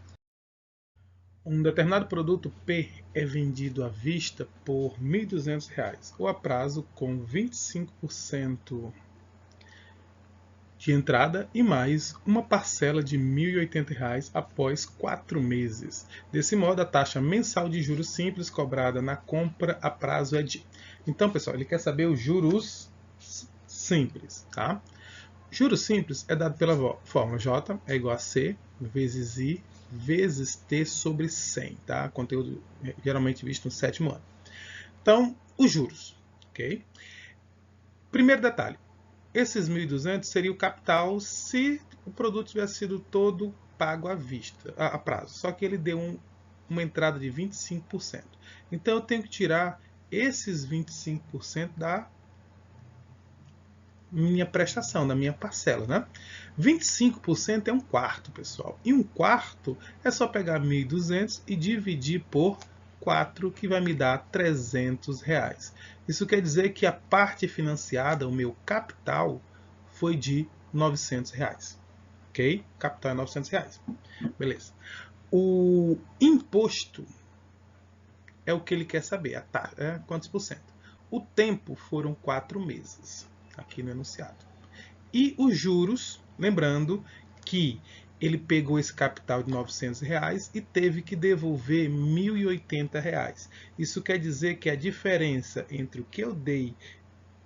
Um determinado produto P é vendido à vista por R$ 1.200 ou a prazo com 25% de entrada e mais uma parcela de R$ 1.080 após 4 meses. Desse modo, a taxa mensal de juros simples cobrada na compra a prazo é de... Então, pessoal, ele quer saber os juros simples, tá? Juros simples é dado pela fórmula J é igual a C vezes I vezes T sobre 100, tá? Conteúdo geralmente visto no 7º ano. Então, os juros, ok? Primeiro detalhe. Esses 1.200 seria o capital se o produto tivesse sido todo pago à vista, a prazo. Só que ele deu uma entrada de 25%. Então eu tenho que tirar esses 25% da minha prestação, da minha parcela, né? 25% é um quarto, pessoal. E um quarto é só pegar 1.200 e dividir por 4, que vai me dar R$300. Isso quer dizer que a parte financiada, o meu capital, foi de R$900. Ok? Capital é R$900. Beleza. O imposto é o que ele quer saber, a taxa, quantos por cento. O tempo foram 4 meses, aqui no enunciado. E os juros, lembrando que ele pegou esse capital de R$900 e teve que devolver R$1.080. Isso quer dizer que a diferença entre o que eu dei,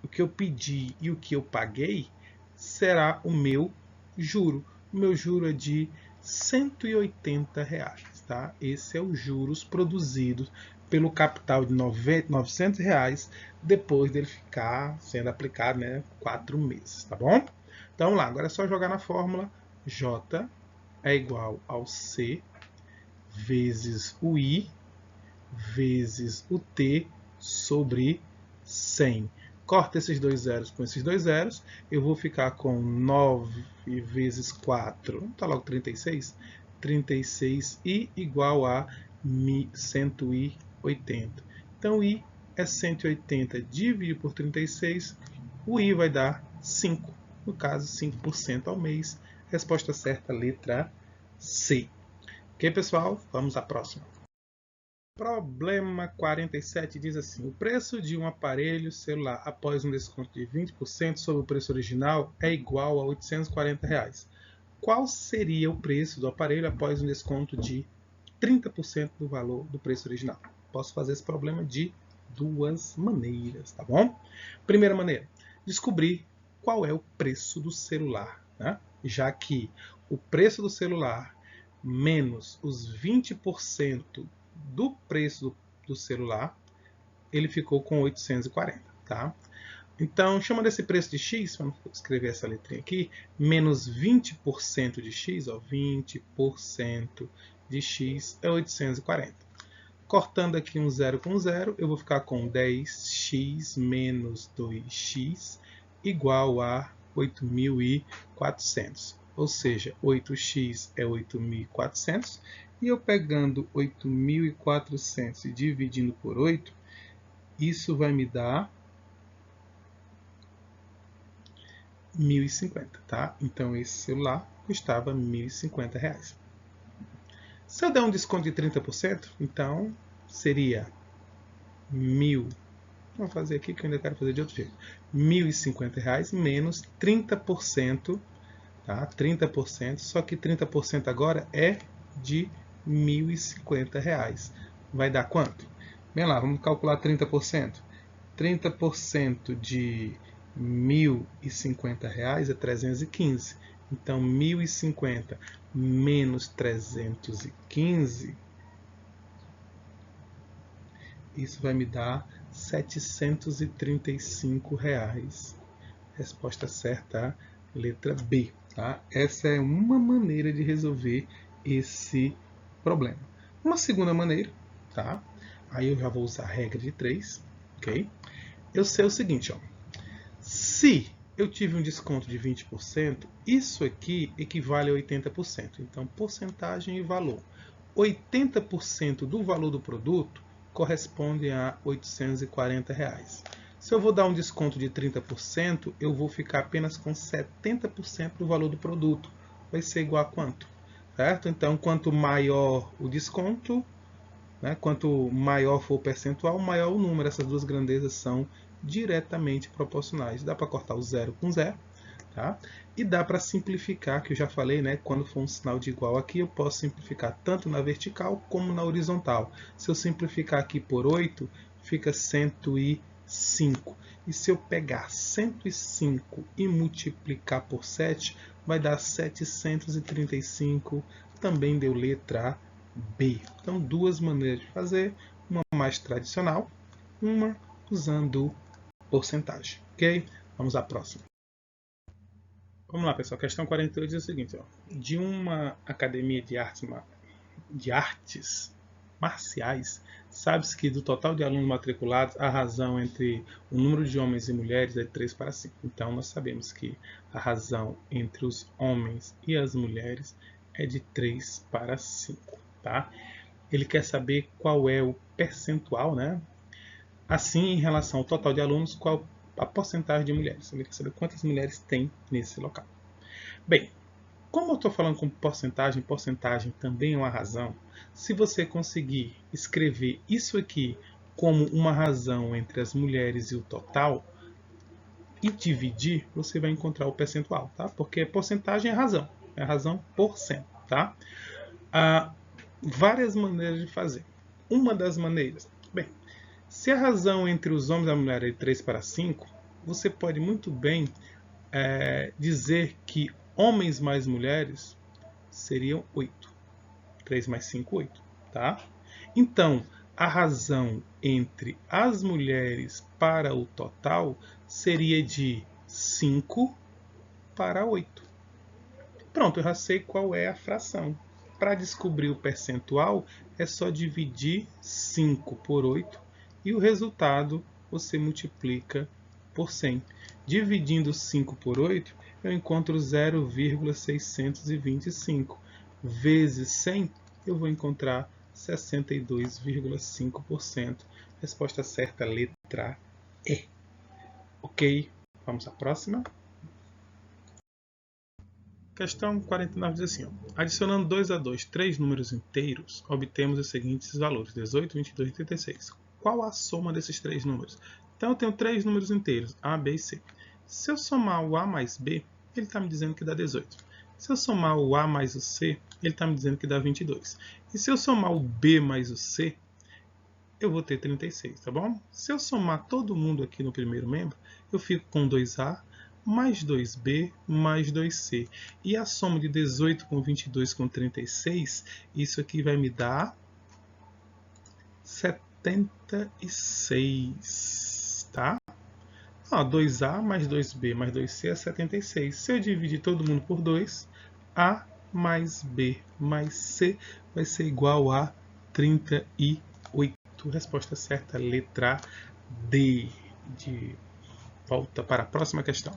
o que eu pedi e o que eu paguei será o meu juro. O meu juro é de R$180. Tá? Esse é o juros produzido pelo capital de R$900 depois dele ficar sendo aplicado, né, 4 meses. Tá bom? Então vamos lá, agora é só jogar na fórmula. J é igual ao C vezes o I vezes o T sobre 100. Corta esses dois zeros com esses dois zeros. Eu vou ficar com 9 vezes 4, tá logo 36. 36i igual a 180. Então, I é 180 dividido por 36. O I vai dar 5. No caso, 5% ao mês. Resposta certa, letra C. Ok, pessoal? Vamos à próxima. Problema 47 diz assim: o preço de um aparelho celular após um desconto de 20% sobre o preço original é igual a R$840. Qual seria o preço do aparelho após um desconto de 30% do valor do preço original? Posso fazer esse problema de duas maneiras, tá bom? Primeira maneira, descobrir qual é o preço do celular, né? Já que o preço do celular menos os 20% do preço do celular, ele ficou com 840, tá? Então, chamando esse preço de x, vamos escrever essa letrinha aqui, menos 20% de x, ó, 20% de x é 840. Cortando aqui um zero com zero, eu vou ficar com 10x menos 2x igual a 8.400. Ou seja, 8x é 8.400. E eu pegando 8.400 e dividindo por 8, isso vai me dar 1.050, tá? Então esse celular custava R$1.050. Se eu der um desconto de 30%, então seria 1.000. Vamos fazer aqui que eu ainda quero fazer de outro jeito. R$1.050 menos 30%, tá? 30%, só que 30% agora é de R$1.050. Vai dar quanto? Bem lá, vamos calcular 30%. 30% de R$1.050 é 315. Então, 1.050 menos 315, isso vai me dar R$735. Resposta certa, letra B. Tá? Essa é uma maneira de resolver esse problema. Uma segunda maneira, tá? Aí eu já vou usar a regra de 3, ok? Eu sei o seguinte, ó. Se eu tive um desconto de 20%, isso aqui equivale a 80%. Então, porcentagem e valor. 80% do valor do produto corresponde a R$840. Se eu vou dar um desconto de 30%, eu vou ficar apenas com 70% do valor do produto. Vai ser igual a quanto? Certo? Então, quanto maior o desconto, né, quanto maior for o percentual, maior o número. Essas duas grandezas são diretamente proporcionais. Dá para cortar o zero com zero, tá? E dá para simplificar, que eu já falei, né? Quando for um sinal de igual aqui, eu posso simplificar tanto na vertical como na horizontal. Se eu simplificar aqui por 8, fica 105. E se eu pegar 105 e multiplicar por 7, vai dar 735. Também deu letra B. Então, duas maneiras de fazer. Uma mais tradicional, uma usando porcentagem. Ok? Vamos à próxima. Vamos lá, pessoal. Questão 48 diz o seguinte, ó. De uma academia de artes marciais, sabe-se que do total de alunos matriculados, a razão entre o número de homens e mulheres é de 3 para 5. Então, nós sabemos que a razão entre os homens e as mulheres é de 3 para 5, tá? Ele quer saber qual é o percentual, né? Assim, em relação ao total de alunos, qual a porcentagem de mulheres. Ele quer saber quantas mulheres tem nesse local. Bem, como eu estou falando com porcentagem, porcentagem também é uma razão. Se você conseguir escrever isso aqui como uma razão entre as mulheres e o total, e dividir, você vai encontrar o percentual, tá? Porque porcentagem é razão por cento, tá? Há várias maneiras de fazer. Uma das maneiras, bem, se a razão entre os homens e a mulher é de 3 para 5, você pode muito bem dizer que homens mais mulheres seriam 8. 3 mais 5, 8. Tá? Então, a razão entre as mulheres para o total seria de 5 para 8. Pronto, eu já sei qual é a fração. Para descobrir o percentual, é só dividir 5 por 8 e o resultado você multiplica por 100. Dividindo 5 por 8, eu encontro 0,625. Vezes 100, eu vou encontrar 62,5%. Resposta certa, letra E. Ok, vamos à próxima. Questão 49 diz assim, ó, adicionando 2 a 2 três números inteiros, obtemos os seguintes valores, 18, 22 e 36. Qual a soma desses três números? Então eu tenho três números inteiros, A, B e C. Se eu somar o A mais B, ele está me dizendo que dá 18. Se eu somar o A mais o C, ele está me dizendo que dá 22. E se eu somar o B mais o C, eu vou ter 36, tá bom? Se eu somar todo mundo aqui no primeiro membro, eu fico com 2A mais 2B mais 2C. E a soma de 18 com 22 com 36, isso aqui vai me dar 76, tá? 2A mais 2B mais 2C é 76. Se eu dividir todo mundo por 2, A mais B mais C vai ser igual a 38. Resposta certa, letra D. De volta para a próxima questão.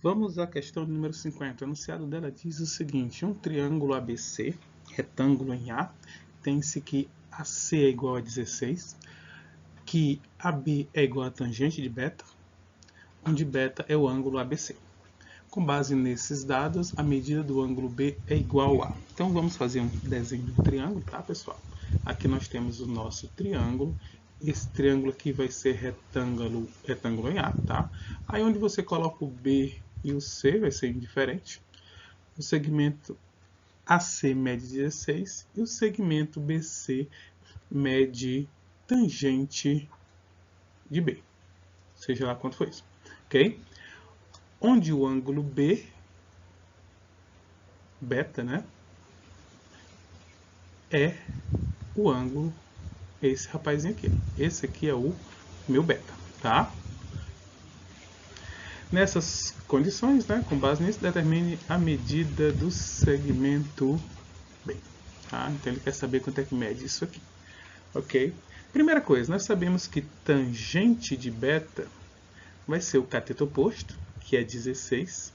Vamos à questão número 50. O enunciado dela diz o seguinte: um triângulo ABC, retângulo em A, tem-se que AC é igual a 16, que AB é igual a tangente de beta, onde beta é o ângulo ABC. Com base nesses dados, a medida do ângulo B é igual a... Então vamos fazer um desenho do triângulo, tá, pessoal? Aqui nós temos o nosso triângulo. Esse triângulo aqui vai ser retângulo em A, tá? Aí onde você coloca o B e o C vai ser indiferente. O segmento AC mede 16 e o segmento BC mede tangente de B. Seja lá quanto for isso, ok? Onde o ângulo B, beta, né, é o ângulo, esse rapazinho aqui. Esse aqui é o meu beta, tá? Nessas condições, né, com base nisso, determine a medida do segmento B. Tá? Então ele quer saber quanto é que mede isso aqui. Ok? Primeira coisa, nós sabemos que tangente de beta vai ser o cateto oposto, que é 16,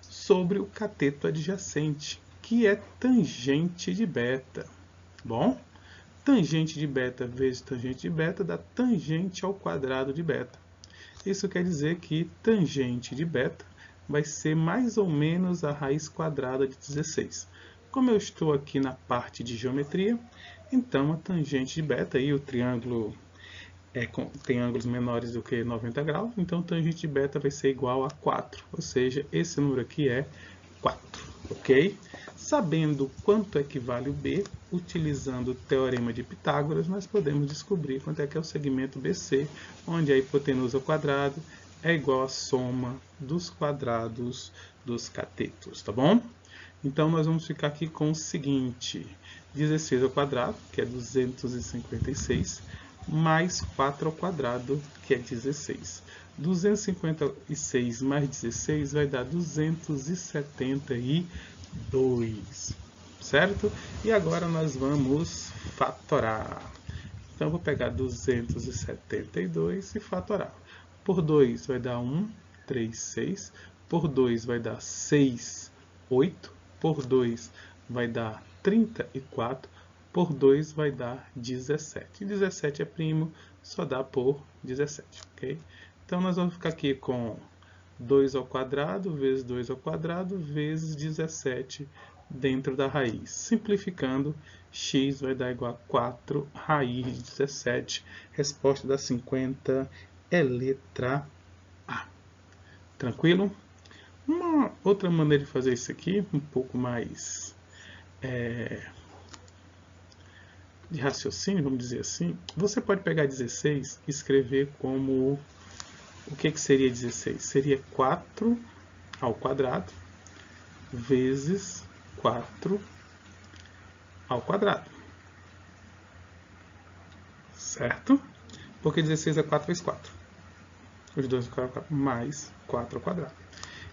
sobre o cateto adjacente, que é tangente de beta. Bom, tangente de beta vezes tangente de beta dá tangente ao quadrado de beta. Isso quer dizer que tangente de beta vai ser mais ou menos a raiz quadrada de 16. Como eu estou aqui na parte de geometria, então a tangente de beta, e o triângulo tem ângulos menores do que 90 graus, então tangente de beta vai ser igual a 4, ou seja, esse número aqui é 4, ok? Sabendo quanto equivale o B, utilizando o teorema de Pitágoras, nós podemos descobrir quanto é que é o segmento BC, onde a hipotenusa ao quadrado é igual à soma dos quadrados dos catetos, tá bom? Então nós vamos ficar aqui com o seguinte: 16 ao quadrado, que é 256, mais 4 ao quadrado, que é 16. 256 mais 16 vai dar 272, certo? E agora nós vamos fatorar. Então, eu vou pegar 272 e fatorar. Por 2 vai dar 1, 3, 6. Por 2 vai dar 6, 8. Por 2 vai dar 34. Por 2 vai dar 17. 17 é primo, só dá por 17, ok? Então, nós vamos ficar aqui com 2 ao quadrado vezes 2 ao quadrado vezes 17 dentro da raiz. Simplificando, x vai dar igual a 4 raiz de 17. Resposta da 50 é letra A. Tranquilo? Uma outra maneira de fazer isso aqui, um pouco mais de raciocínio, vamos dizer assim, você pode pegar 16 e escrever como... O que seria 16? Seria 4 ao quadrado vezes 4 ao quadrado. Certo? Porque 16 é 4 vezes 4. Os dois ao quadrado mais 4 ao quadrado.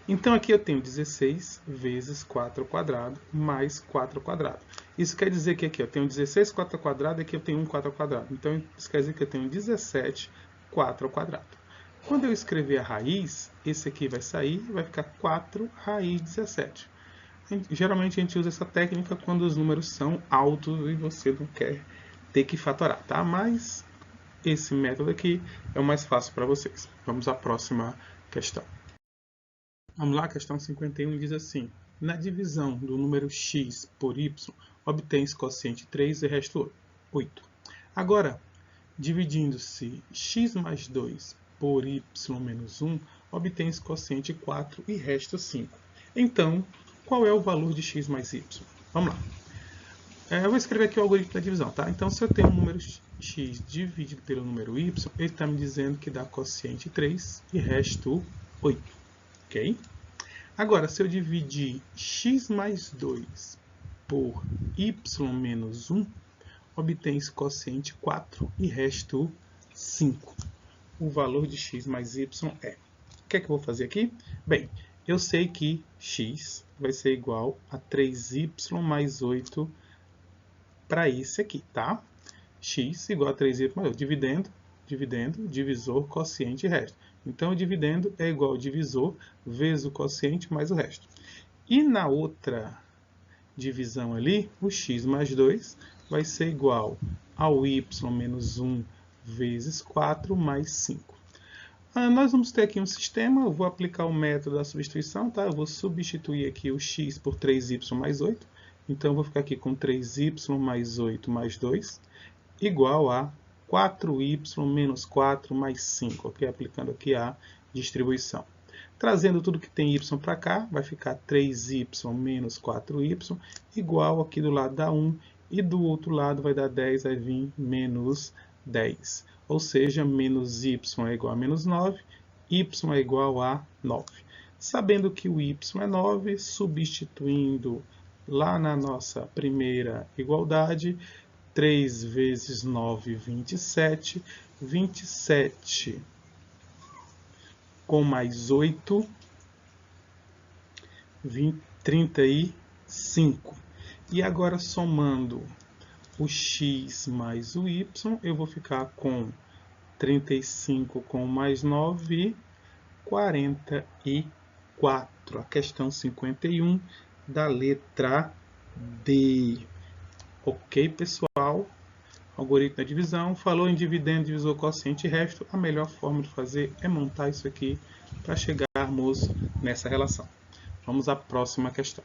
Então, aqui eu tenho 16 vezes 4 ao quadrado mais 4 ao quadrado. Isso quer dizer que aqui eu tenho 16 4 ao quadrado e aqui eu tenho 1 4 ao quadrado. Então, isso quer dizer que eu tenho 17 4 ao quadrado. Quando eu escrever a raiz, esse aqui vai sair e vai ficar 4 raiz de 17. Geralmente a gente usa essa técnica quando os números são altos e você não quer ter que fatorar, tá? Mas esse método aqui é o mais fácil para vocês. Vamos à próxima questão. Vamos lá, a questão 51 diz assim: na divisão do número x por y, obtém-se quociente 3 e resto 8. Agora, dividindo-se x mais 2 por y menos 1, obtém-se quociente 4 e resto 5. Então, qual é o valor de x mais y? Vamos lá. Eu vou escrever aqui o algoritmo da divisão, tá? Então, se eu tenho um número x dividido pelo número y, ele está me dizendo que dá quociente 3 e resto 8. Ok? Agora, se eu dividir x mais 2 por y menos 1, obtém-se quociente 4 e resto 5. O valor de x mais y é... O que é que eu vou fazer aqui? Bem, eu sei que x vai ser igual a 3y mais 8 para esse aqui, tá? X igual a 3y mais 8. Dividendo, divisor, quociente e resto. Então, o dividendo é igual ao divisor vezes o quociente mais o resto. E na outra divisão ali, o x mais 2 vai ser igual ao y menos 1 vezes 4 mais 5. Nós vamos ter aqui um sistema, eu vou aplicar o método da substituição, tá? Eu vou substituir aqui o x por 3y mais 8. Então, eu vou ficar aqui com 3y mais 8 mais 2, igual a 4y menos 4 mais 5, ok? Aplicando aqui a distribuição. Trazendo tudo que tem y para cá, vai ficar 3y menos 4y, igual aqui do lado dá 1, e do outro lado vai dar 10, vai vir menos 10. Ou seja, menos y é igual a menos 9, y é igual a 9. Sabendo que o y é 9, substituindo lá na nossa primeira igualdade, 3 vezes 9, 27. 27 com mais 8, 35. E agora, somando o x mais o y, eu vou ficar com 35 com mais 9, 44. A questão 51 da letra D. Ok, pessoal? Algoritmo da divisão. Falou em dividendo, divisor, quociente e resto. A melhor forma de fazer é montar isso aqui para chegarmos nessa relação. Vamos à próxima questão.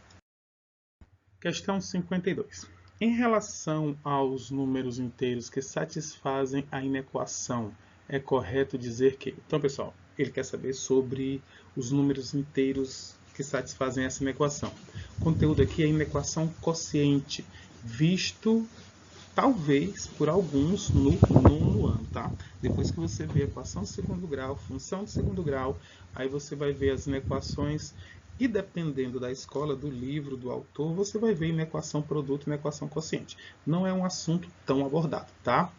Questão 52. Em relação aos números inteiros que satisfazem a inequação, é correto dizer que... Então, pessoal, ele quer saber sobre os números inteiros que satisfazem essa inequação. O conteúdo aqui é a inequação quociente, visto talvez por alguns no nono ano, tá? Depois que você vê a equação de segundo grau, função de segundo grau, aí você vai ver as inequações E dependendo da escola, do livro, do autor, você vai ver inequação produto e inequação quociente. Não é um assunto tão abordado, tá?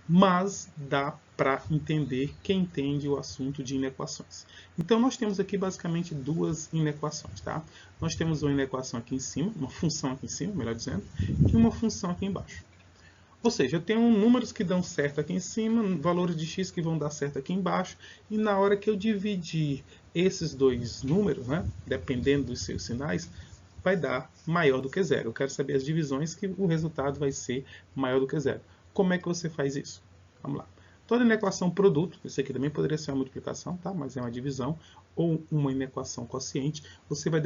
Mas dá para entender quem entende o assunto de inequações. Então, nós temos aqui basicamente duas inequações, tá? Nós temos uma inequação aqui em cima, uma função aqui em cima, melhor dizendo, e uma função aqui embaixo. Ou seja, eu tenho números que dão certo aqui em cima, valores de x que vão dar certo aqui embaixo, e na hora que eu dividir esses dois números, né, dependendo dos seus sinais, vai dar maior do que zero. Eu quero saber as divisões que o resultado vai ser maior do que zero. Como é que você faz isso? Vamos lá. Toda inequação produto, isso aqui também poderia ser uma multiplicação, tá? Mas é uma divisão, ou uma inequação quociente, você vai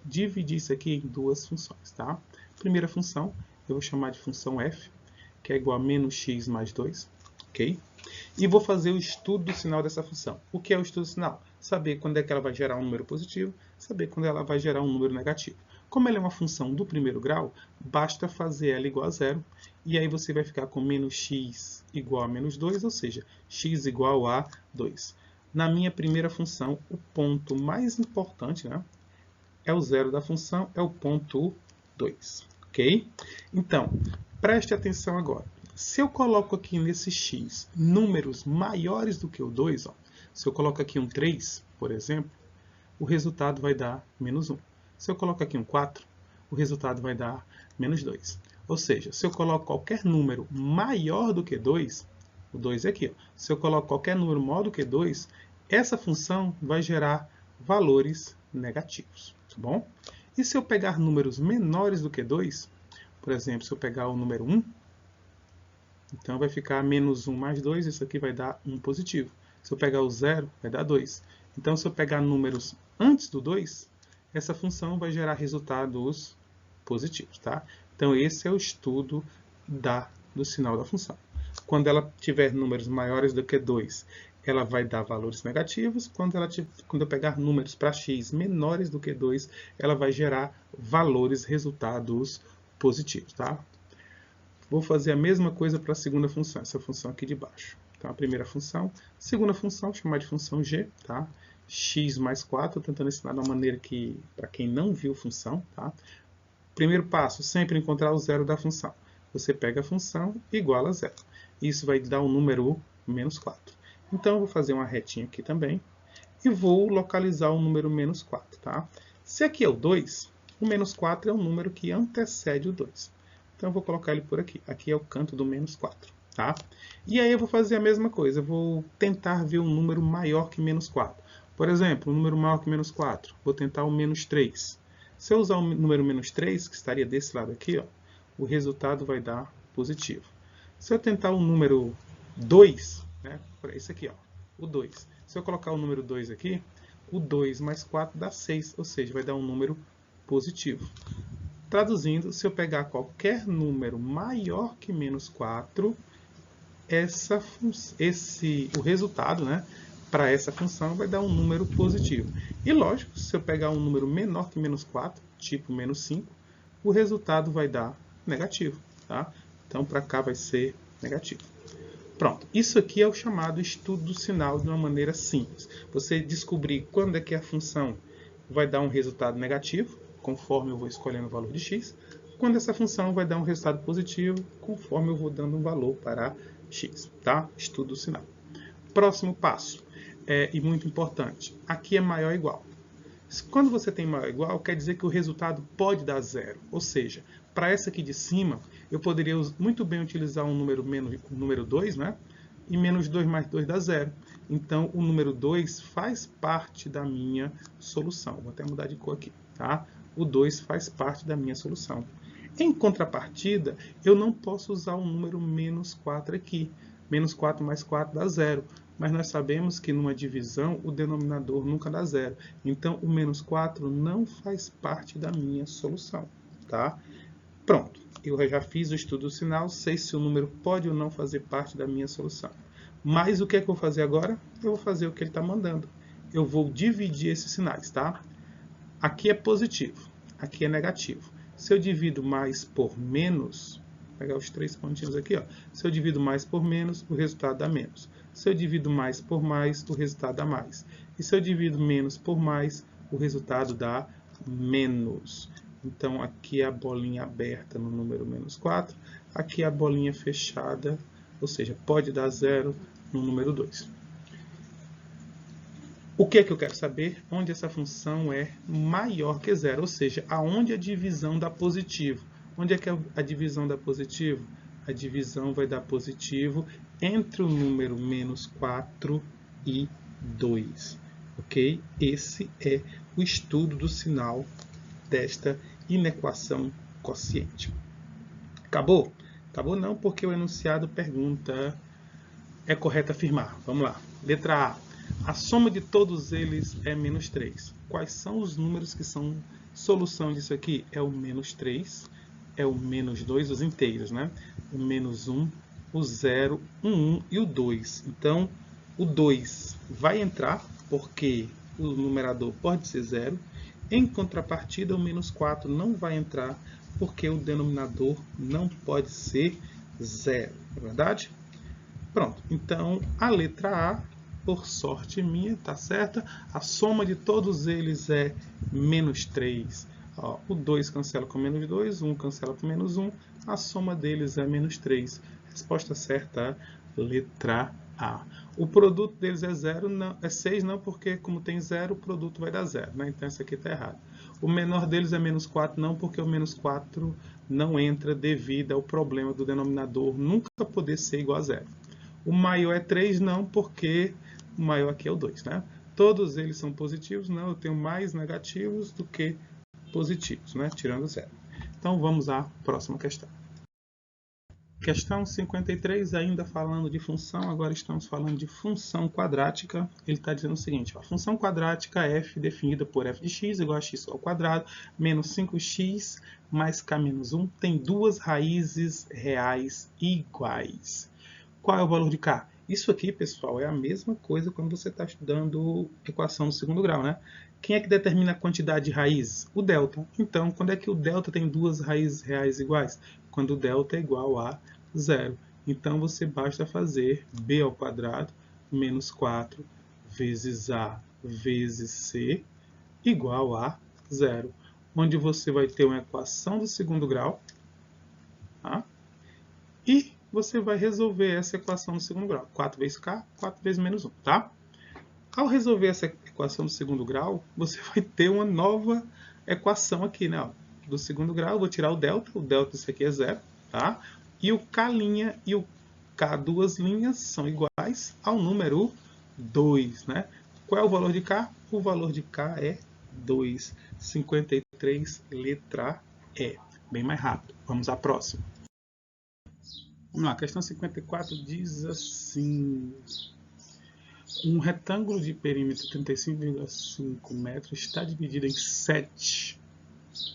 dividir isso aqui em duas funções, tá? Primeira função, eu vou chamar de função f, que é igual a menos x mais 2, ok? E vou fazer o estudo do sinal dessa função. O que é o estudo do sinal? Saber quando é que ela vai gerar um número positivo, saber quando ela vai gerar um número negativo. Como ela é uma função do primeiro grau, basta fazer ela igual a zero, e aí você vai ficar com menos x igual a menos 2, ou seja, x igual a 2. Na minha primeira função, o ponto mais importante, né, é o zero da função, é o ponto 2, ok? Então, preste atenção agora. Se eu coloco aqui nesse x números maiores do que o 2, ó, se eu coloco aqui um 3, por exemplo, o resultado vai dar menos 1. Se eu coloco aqui um 4, o resultado vai dar menos 2. Ou seja, se eu coloco qualquer número maior do que 2, o 2 é aqui, ó. Se eu coloco qualquer número maior do que 2, essa função vai gerar valores negativos, tá bom? E se eu pegar números menores do que 2, por exemplo, se eu pegar o número 1, então vai ficar menos 1 mais 2, isso aqui vai dar 1 positivo. Se eu pegar o 0, vai dar 2. Então, se eu pegar números antes do 2, essa função vai gerar resultados positivos, tá? Então, esse é o estudo do sinal da função. Quando ela tiver números maiores do que 2, ela vai dar valores negativos. Quando eu pegar números para x menores do que 2, ela vai gerar valores, resultados positivos, tá? Vou fazer a mesma coisa para a segunda função, essa função aqui de baixo. Então, a primeira função, segunda função, chamar de função g, tá? X mais 4, tentando ensinar de uma maneira que, para quem não viu função, tá? Primeiro passo, sempre encontrar o zero da função. Você pega a função igual a zero. Isso vai dar o número menos 4. Então, eu vou fazer uma retinha aqui também e vou localizar o número menos 4, tá? Se aqui é o 2, o menos 4 é um número que antecede o 2. Então, eu vou colocar ele por aqui. Aqui é o canto do menos 4, tá? E aí eu vou fazer a mesma coisa. Eu vou tentar ver um número maior que menos 4. Por exemplo, um número maior que menos 4. Vou tentar o menos 3. Se eu usar o número menos 3, que estaria desse lado aqui, ó, o resultado vai dar positivo. Se eu tentar o número 2, né, esse aqui, ó, o 2. Se eu colocar o número 2 aqui, o 2 mais 4 dá 6, ou seja, vai dar um número positivo. Traduzindo, se eu pegar qualquer número maior que menos 4, o resultado, né, para essa função vai dar um número positivo. E lógico, se eu pegar um número menor que menos 4, tipo menos 5, o resultado vai dar negativo, tá? Então, para cá vai ser negativo. Pronto, isso aqui é o chamado estudo do sinal de uma maneira simples. Você descobrir quando é que a função vai dar um resultado negativo, conforme eu vou escolhendo o valor de x, quando essa função vai dar um resultado positivo, conforme eu vou dando um valor para x, tá? Estudo do sinal. Próximo passo, e muito importante, aqui é maior ou igual. Quando você tem maior ou igual, quer dizer que o resultado pode dar zero. Ou seja, para essa aqui de cima, eu poderia muito bem utilizar um número 2, né? E menos 2 mais 2 dá zero. Então, o número 2 faz parte da minha solução. Vou até mudar de cor aqui, tá? O 2 faz parte da minha solução. Em contrapartida, eu não posso usar o número menos 4 aqui. Menos 4 mais 4 dá zero. Mas nós sabemos que numa divisão o denominador nunca dá zero. Então, o menos 4 não faz parte da minha solução, tá? Pronto, eu já fiz o estudo do sinal, sei se o número pode ou não fazer parte da minha solução. Mas o que é que eu vou fazer agora? Eu vou fazer o que ele está mandando. Eu vou dividir esses sinais, tá? Aqui é positivo, aqui é negativo. Se eu divido mais por menos, vou pegar os 3 pontinhos aqui, ó. Se eu divido mais por menos, o resultado dá menos. Se eu divido mais por mais, o resultado dá mais. E se eu divido menos por mais, o resultado dá menos. Então, aqui é a bolinha aberta no número menos 4, aqui é a bolinha fechada, ou seja, pode dar 0 no número 2. O que é que eu quero saber? Onde essa função é maior que 0, ou seja, aonde a divisão dá positivo. Onde é que é a divisão dá positivo? A divisão vai dar positivo entre o número menos 4 e 2. Ok? Esse é o estudo do sinal desta inequação quociente. Acabou? Acabou não, porque o enunciado pergunta: é correto afirmar? Vamos lá. Letra A. A soma de todos eles é menos 3. Quais são os números que são solução disso aqui? É o menos 3, é o menos 2, os inteiros, né? O menos 1, o 0, o 1 e o 2. Então, o 2 vai entrar, porque o numerador pode ser 0. Em contrapartida, o menos 4 não vai entrar, porque o denominador não pode ser 0. Não é verdade? Pronto. Então, a letra A, por sorte minha, está certa. A soma de todos eles é menos 3. Ó, o 2 cancela com menos 2, o 1 cancela com menos 1. A soma deles é menos 3. Resposta certa, letra A. O produto deles é 0, não, é 6, não, porque como tem 0, o produto vai dar 0. Né? Então, essa aqui está errada. O menor deles é menos 4, não, porque o menos 4 não entra devido ao problema do denominador nunca poder ser igual a 0. O maior é 3, não, porque o maior aqui é o 2, né? Todos eles são positivos, não, eu tenho mais negativos do que positivos, né? Tirando 0. Então, vamos à próxima questão. Questão 53, ainda falando de função, agora estamos falando de função quadrática. Ele está dizendo o seguinte, ó, função quadrática f definida por f de x igual a x ao quadrado menos 5x mais k menos 1 tem duas raízes reais iguais. Qual é o valor de k? Isso aqui, pessoal, é a mesma coisa quando você está estudando equação do segundo grau, né? Quem é que determina a quantidade de raízes? O delta. Então, quando é que o delta tem duas raízes reais iguais? Quando o delta é igual a 0. Então, você basta fazer b ao quadrado menos 4 vezes a vezes c igual a 0. Onde você vai ter uma equação do segundo grau, tá? E você vai resolver essa equação do segundo grau. 4 vezes k, 4 vezes menos 1, tá? Ao resolver essa equação do segundo grau, você vai ter uma nova equação aqui, né? Do segundo grau, eu vou tirar o delta disso aqui é 0, tá? E o k' e o k duas linhas são iguais ao número 2, né? Qual é o valor de k? O valor de k é 2. 53, letra E. Bem mais rápido. Vamos à próxima. Vamos lá, questão 54 diz assim: um retângulo de perímetro 35,5 metros está dividido em 7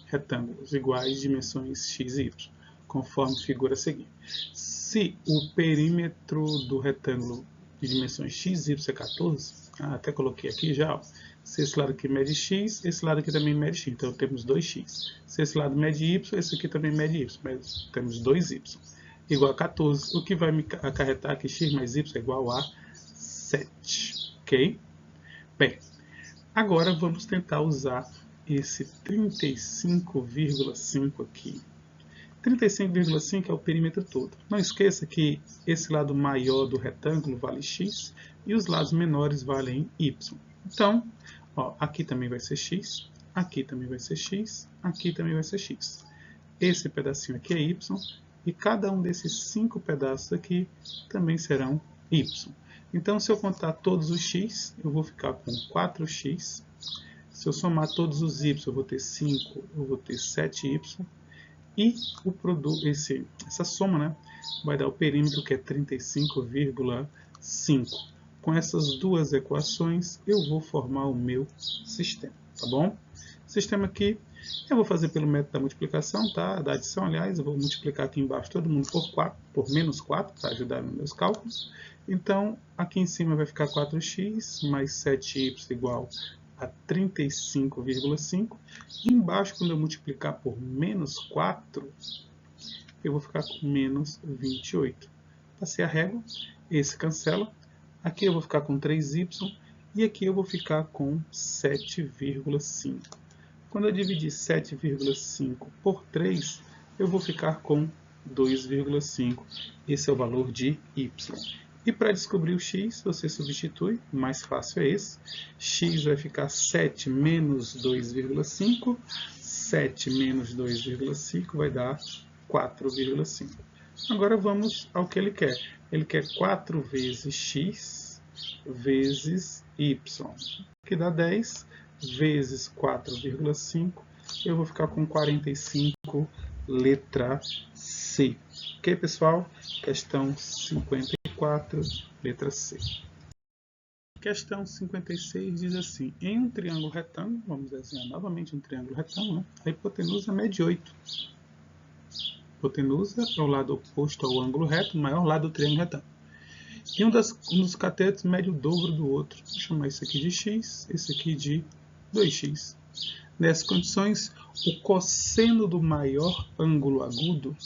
retângulos iguais de dimensões x e y, conforme figura a seguir. Se o perímetro do retângulo de dimensões x e y é 14, até coloquei aqui já, ó, se esse lado aqui mede x, esse lado aqui também mede x, então temos 2x. Se esse lado mede y, esse aqui também mede y, mas temos 2y. Igual a 14, o que vai me acarretar que x mais y é igual a 7, ok? Bem, agora vamos tentar usar esse 35,5 aqui. 35,5 é o perímetro todo. Não esqueça que esse lado maior do retângulo vale x e os lados menores valem y. Então, ó, aqui também vai ser x, aqui também vai ser x, aqui também vai ser x. Esse pedacinho aqui é y e cada um desses 5 pedaços aqui também serão y. Então, se eu contar todos os x, eu vou ficar com 4x. Se eu somar todos os y, eu vou ter 5, eu vou ter 7y. E o produto, essa soma, né, vai dar o perímetro, que é 35,5. Com essas duas equações, eu vou formar o meu sistema, tá bom? Sistema aqui, eu vou fazer pelo método da multiplicação, tá? Da adição, aliás, eu vou multiplicar aqui embaixo todo mundo por 4, por menos 4, para ajudar nos meus cálculos. Então, aqui em cima vai ficar 4x mais 7y igual a 35,5. E embaixo, quando eu multiplicar por menos 4, eu vou ficar com menos 28. Passei a régua, esse cancela. Aqui eu vou ficar com 3y E aqui eu vou ficar com 7,5. Quando eu dividir 7,5 por 3, eu vou ficar com 2,5. Esse é o valor de y. E para descobrir o x, você substitui, o mais fácil é esse. X vai ficar 7 menos 2,5. 7 menos 2,5 vai dar 4,5. Agora vamos ao que ele quer. Ele quer 4 vezes x vezes y, que dá 10 vezes 4,5. Eu vou ficar com 45, letra C. Ok, pessoal? Questão 54, letra C. Questão 56 diz assim: em um triângulo retângulo, vamos desenhar novamente um triângulo retângulo, a hipotenusa mede 8. Hipotenusa é o lado oposto ao ângulo reto, o maior lado do triângulo retângulo. E um dos catetos mede o dobro do outro. Vou chamar isso aqui de x, esse aqui de 2x. Nessas condições, o cosseno do maior ângulo agudo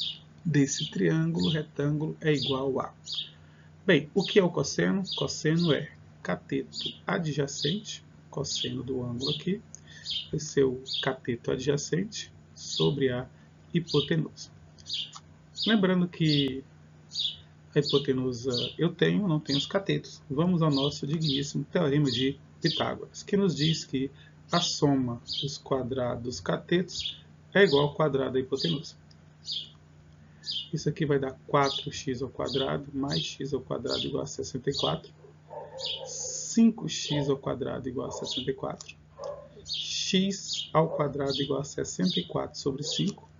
desse triângulo retângulo é igual a... Bem, o que é o cosseno? Cosseno é cateto adjacente, cosseno do ângulo aqui, vai ser o cateto adjacente sobre a hipotenusa. Lembrando que a hipotenusa eu tenho, não tenho os catetos. Vamos ao nosso digníssimo teorema de Pitágoras, que nos diz que a soma dos quadrados dos catetos é igual ao quadrado da hipotenusa. Isso aqui vai dar 4x ao quadrado mais x ao quadrado igual a 64. 5x ao quadrado igual a 64. X ao quadrado igual a 64 sobre 5.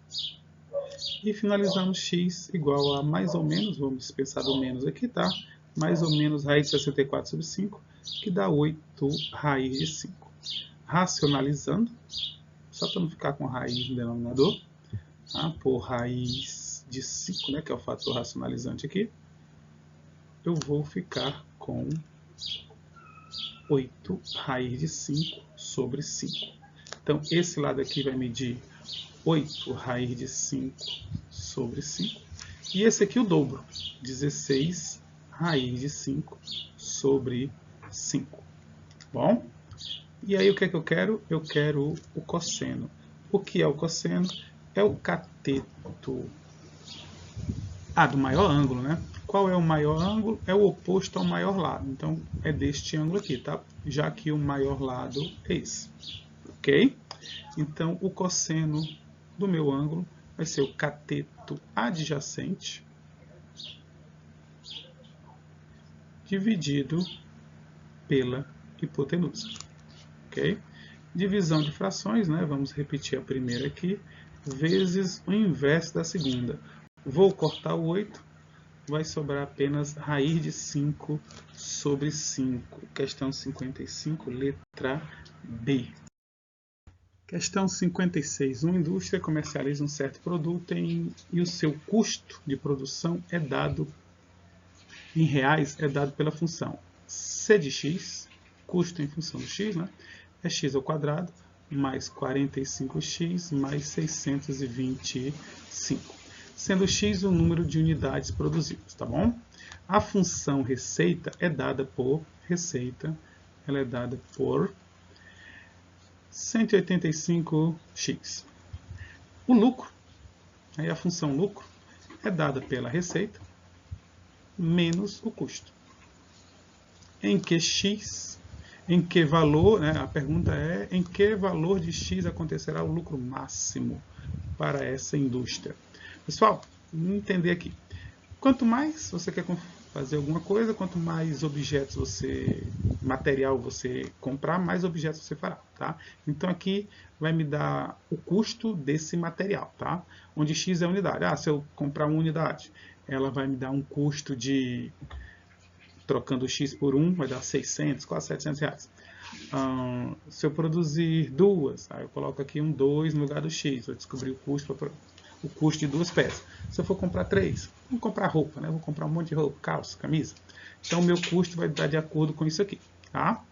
E finalizamos x igual a mais ou menos, vamos dispensar do menos aqui, tá? Mais ou menos raiz de 64 sobre 5, que dá 8 raiz de 5. Racionalizando, só para não ficar com raiz no denominador, tá? Por raiz de 5, né, que é o fator racionalizante aqui, eu vou ficar com 8 raiz de 5 sobre 5. Então, esse lado aqui vai medir 8 raiz de 5 sobre 5. E esse aqui o dobro, 16 raiz de 5 sobre 5. Bom? E aí o que é que eu quero? Eu quero o cosseno. O que é o cosseno? É o cateto do maior ângulo, né? Qual é o maior ângulo? É o oposto ao maior lado. Então, é deste ângulo aqui, tá? Já que o maior lado é esse. Ok? Então, o cosseno do meu ângulo vai ser o cateto adjacente dividido pela hipotenusa. Ok? Divisão de frações, né? Vamos repetir a primeira aqui, vezes o inverso da segunda. Vou cortar o 8, vai sobrar apenas raiz de 5 sobre 5. Questão 55, letra B. Questão 56. Uma indústria comercializa um certo produto e o seu custo de produção é dado em reais, é dado pela função C de x, custo em função do x, né? É x ao quadrado, mais 45x, mais 625. Sendo x o número de unidades produzidas, tá bom? A função receita é dada por receita, ela é dada por 185x. O lucro, aí a função lucro, é dada pela receita menos o custo. Em que x, em que valor, né, a pergunta é em que valor de x acontecerá o lucro máximo para essa indústria. Pessoal, vamos entender aqui. Quanto mais você quer fazer alguma coisa, quanto mais objetos material você comprar, mais objetos você fará, tá? Então aqui vai me dar o custo desse material, tá? Onde x é a unidade. Se eu comprar uma unidade, ela vai me dar um custo de, trocando x por 1, vai dar 600, quase 700 reais. Se eu produzir duas, eu coloco aqui um 2 no lugar do x, vou descobrir o custo de duas peças. Se eu for comprar 3, vou comprar roupa, né? Vou comprar um monte de roupa, calça, camisa. Então, o meu custo vai dar de acordo com isso aqui, tá?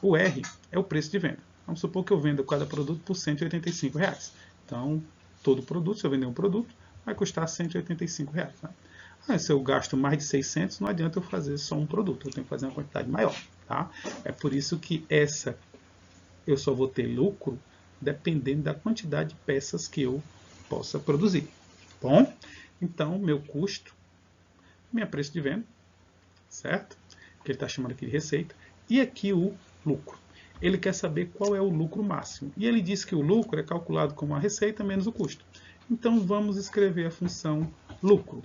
O R é o preço de venda. Vamos supor que eu venda cada produto por R$185. Então, todo produto, se eu vender um produto, vai custar R$185. Né? Se eu gasto mais de 600, não adianta eu fazer só um produto, eu tenho que fazer uma quantidade maior. Tá? É por isso que eu só vou ter lucro dependendo da quantidade de peças que eu possa produzir. Bom, então meu custo, minha preço de venda, certo? Que ele está chamando aqui de receita, e aqui o lucro. Ele quer saber qual é o lucro máximo. E ele diz que o lucro é calculado como a receita menos o custo. Então vamos escrever a função lucro,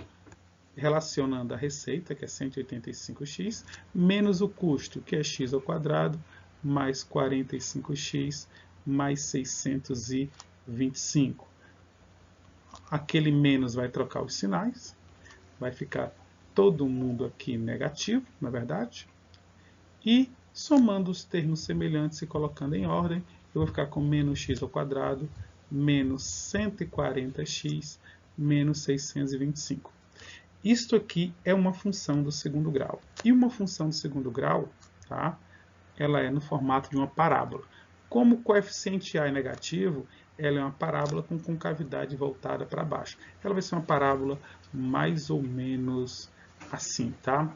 relacionando a receita, que é 185x, menos o custo, que é x ao quadrado, mais 45x, mais 625. Aquele menos vai trocar os sinais, vai ficar todo mundo aqui negativo, na verdade, e somando os termos semelhantes e colocando em ordem, eu vou ficar com menos x ao quadrado, menos 140x, menos 625. Isto aqui é uma função do segundo grau. E uma função do segundo grau, tá? Ela é no formato de uma parábola. Como o coeficiente A é negativo, ela é uma parábola com concavidade voltada para baixo. Ela vai ser uma parábola mais ou menos assim, tá?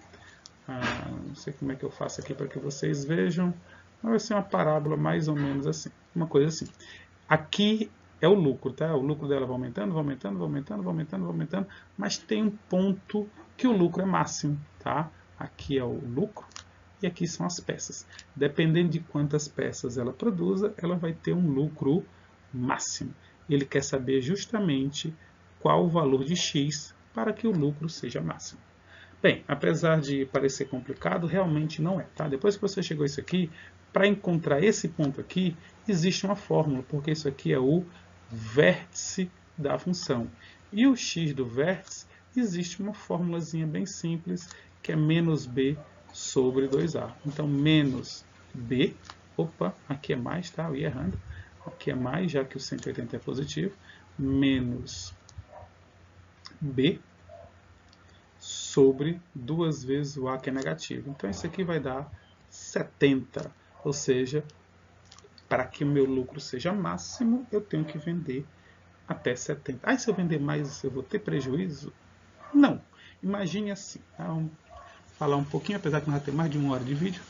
Não sei como é que eu faço aqui para que vocês vejam, mas vai ser uma parábola mais ou menos assim, uma coisa assim. Aqui é o lucro, tá? O lucro dela vai aumentando, vai aumentando, vai aumentando, vai aumentando, vai aumentando, mas tem um ponto que o lucro é máximo, tá? Aqui é o lucro e aqui são as peças. Dependendo de quantas peças ela produza, ela vai ter um lucro máximo. Ele quer saber justamente qual o valor de x para que o lucro seja máximo. Bem, apesar de parecer complicado, realmente não é, tá? Depois que você chegou a isso aqui, para encontrar esse ponto aqui, existe uma fórmula, porque isso aqui é o vértice da função. E o x do vértice, existe uma formulazinha bem simples, que é menos b sobre 2a. Então, menos b, opa, aqui é mais, tá? Eu ia errando. Aqui é mais, já que o 180 é positivo, menos b sobre 2 vezes o A, que é negativo. Então, isso aqui vai dar 70. Ou seja, para que o meu lucro seja máximo, eu tenho que vender até 70. Se eu vender mais, eu vou ter prejuízo? Não. Imagine assim. Vamos falar um pouquinho, apesar que não vai ter mais de 1 hora de vídeo.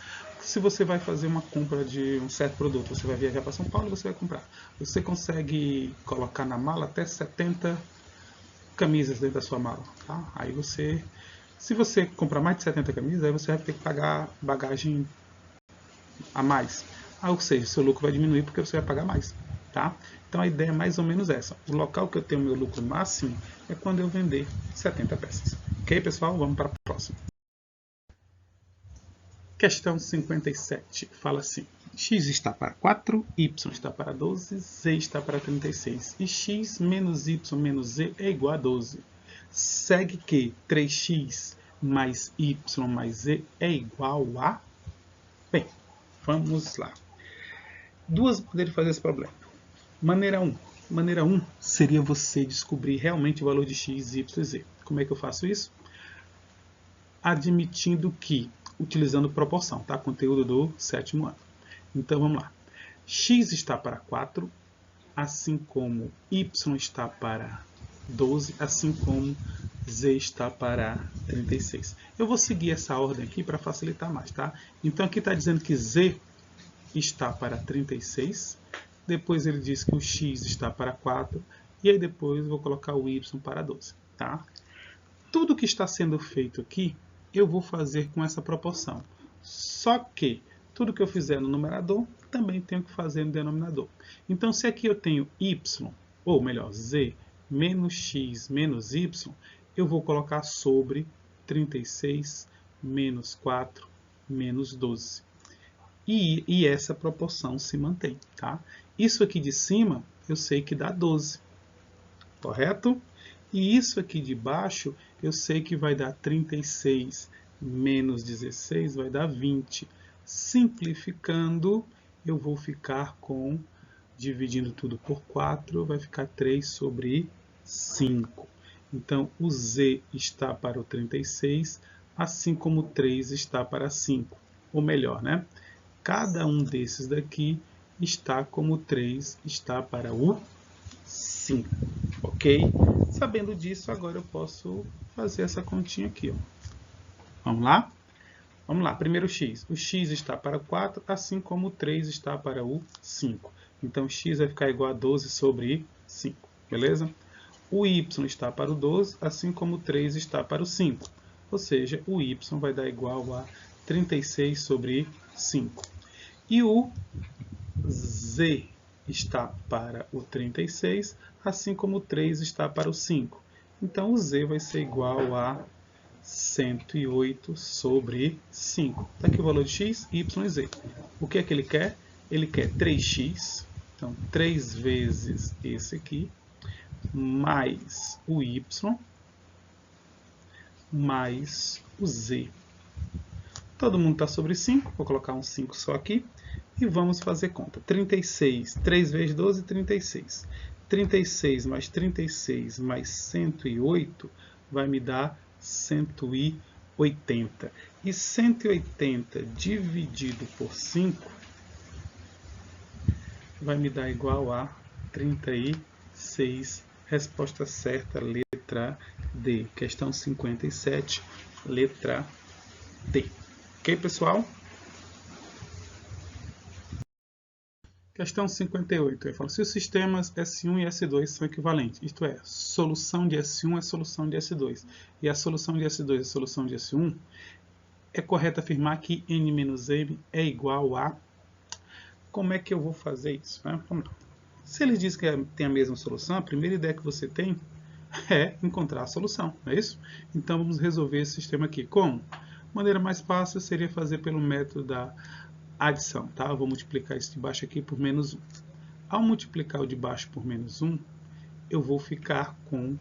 Se você vai fazer uma compra de um certo produto, você vai viajar para São Paulo, você vai comprar. Você consegue colocar na mala até 70 camisas dentro da sua mala, tá? Aí você, se você comprar mais de 70 camisas, aí você vai ter que pagar bagagem a mais. Ou seja, seu lucro vai diminuir porque você vai pagar mais, tá? Então a ideia é mais ou menos essa. O local que eu tenho meu lucro máximo é quando eu vender 70 peças. Ok, pessoal? Vamos para a próxima. Questão 57. Fala assim: x está para 4, y está para 12, z está para 36. E x menos y menos z é igual a 12. Segue que 3x mais y mais z é igual a... Bem, vamos lá. Duas maneiras de fazer esse problema. Maneira 1. Maneira 1 seria você descobrir realmente o valor de x, y e z. Como é que eu faço isso? Admitindo que, utilizando proporção, tá? Conteúdo do 7º ano. Então vamos lá. X está para 4, assim como y está para 12, assim como z está para 36. Eu vou seguir essa ordem aqui para facilitar mais, tá? Então aqui está dizendo que z está para 36, depois ele diz que o x está para 4, e aí depois eu vou colocar o y para 12, tá? Tudo que está sendo feito aqui, eu vou fazer com essa proporção. Só que tudo que eu fizer no numerador, também tenho que fazer no denominador. Então, se aqui eu tenho y, ou melhor, z, menos x menos y, eu vou colocar sobre 36 menos 4 menos 12. E essa proporção se mantém, tá? Isso aqui de cima, eu sei que dá 12, correto? E isso aqui de baixo, eu sei que vai dar 36 menos 16, vai dar 20. Simplificando, eu vou ficar com, dividindo tudo por 4, vai ficar 3 sobre 5. Então, o z está para o 36, assim como o 3 está para 5. Ou melhor, né? Cada um desses daqui está como o 3 está para o 5. Ok? Sabendo disso, agora eu posso fazer essa continha aqui. Ó. Vamos lá? Vamos lá, primeiro x. O x está para 4, assim como o 3 está para o 5. Então, x vai ficar igual a 12 sobre 5, beleza? O y está para o 12, assim como o 3 está para o 5. Ou seja, o y vai dar igual a 36 sobre 5. E o z está para o 36, assim como o 3 está para o 5. Então, o z vai ser igual a 108 sobre 5. Está aqui o valor de x, y e z. O que é que ele quer? Ele quer 3x, então 3 vezes esse aqui, mais o y, mais o z. Todo mundo está sobre 5, vou colocar um 5 só aqui. E vamos fazer conta. 36, 3 vezes 12, 36. 36 mais 108 vai me dar 180. E 180 dividido por 5 vai me dar igual a 36. Resposta certa, letra D. Questão 57, letra D. Ok, pessoal? Questão 58. Ele fala, se os sistemas S1 e S2 são equivalentes, isto é, solução de S1 é solução de S2, e a solução de S2 é solução de S1, é correto afirmar que n menos m é igual a... Como é que eu vou fazer isso? Vamos lá. Se ele diz que tem a mesma solução, a primeira ideia que você tem é encontrar a solução, não é isso? Então vamos resolver esse sistema aqui. Como? A maneira mais fácil seria fazer pelo método da adição, tá? Eu vou multiplicar isso de baixo aqui por menos 1. Ao multiplicar o de baixo por menos 1, eu vou ficar com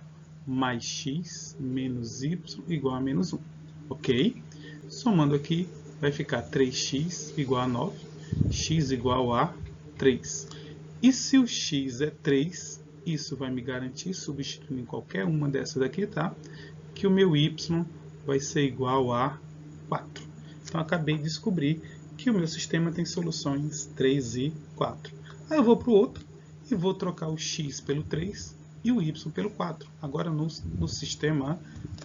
mais x menos y igual a menos 1, ok? Somando aqui, vai ficar 3x igual a 9, x igual a 3. E se o x é 3, isso vai me garantir, substituindo em qualquer uma dessas daqui, tá? Que o meu y vai ser igual a 4. Então, acabei de descobrir que o meu sistema tem soluções 3 e 4. Aí eu vou para o outro e vou trocar o x pelo 3 e o y pelo 4. Agora no sistema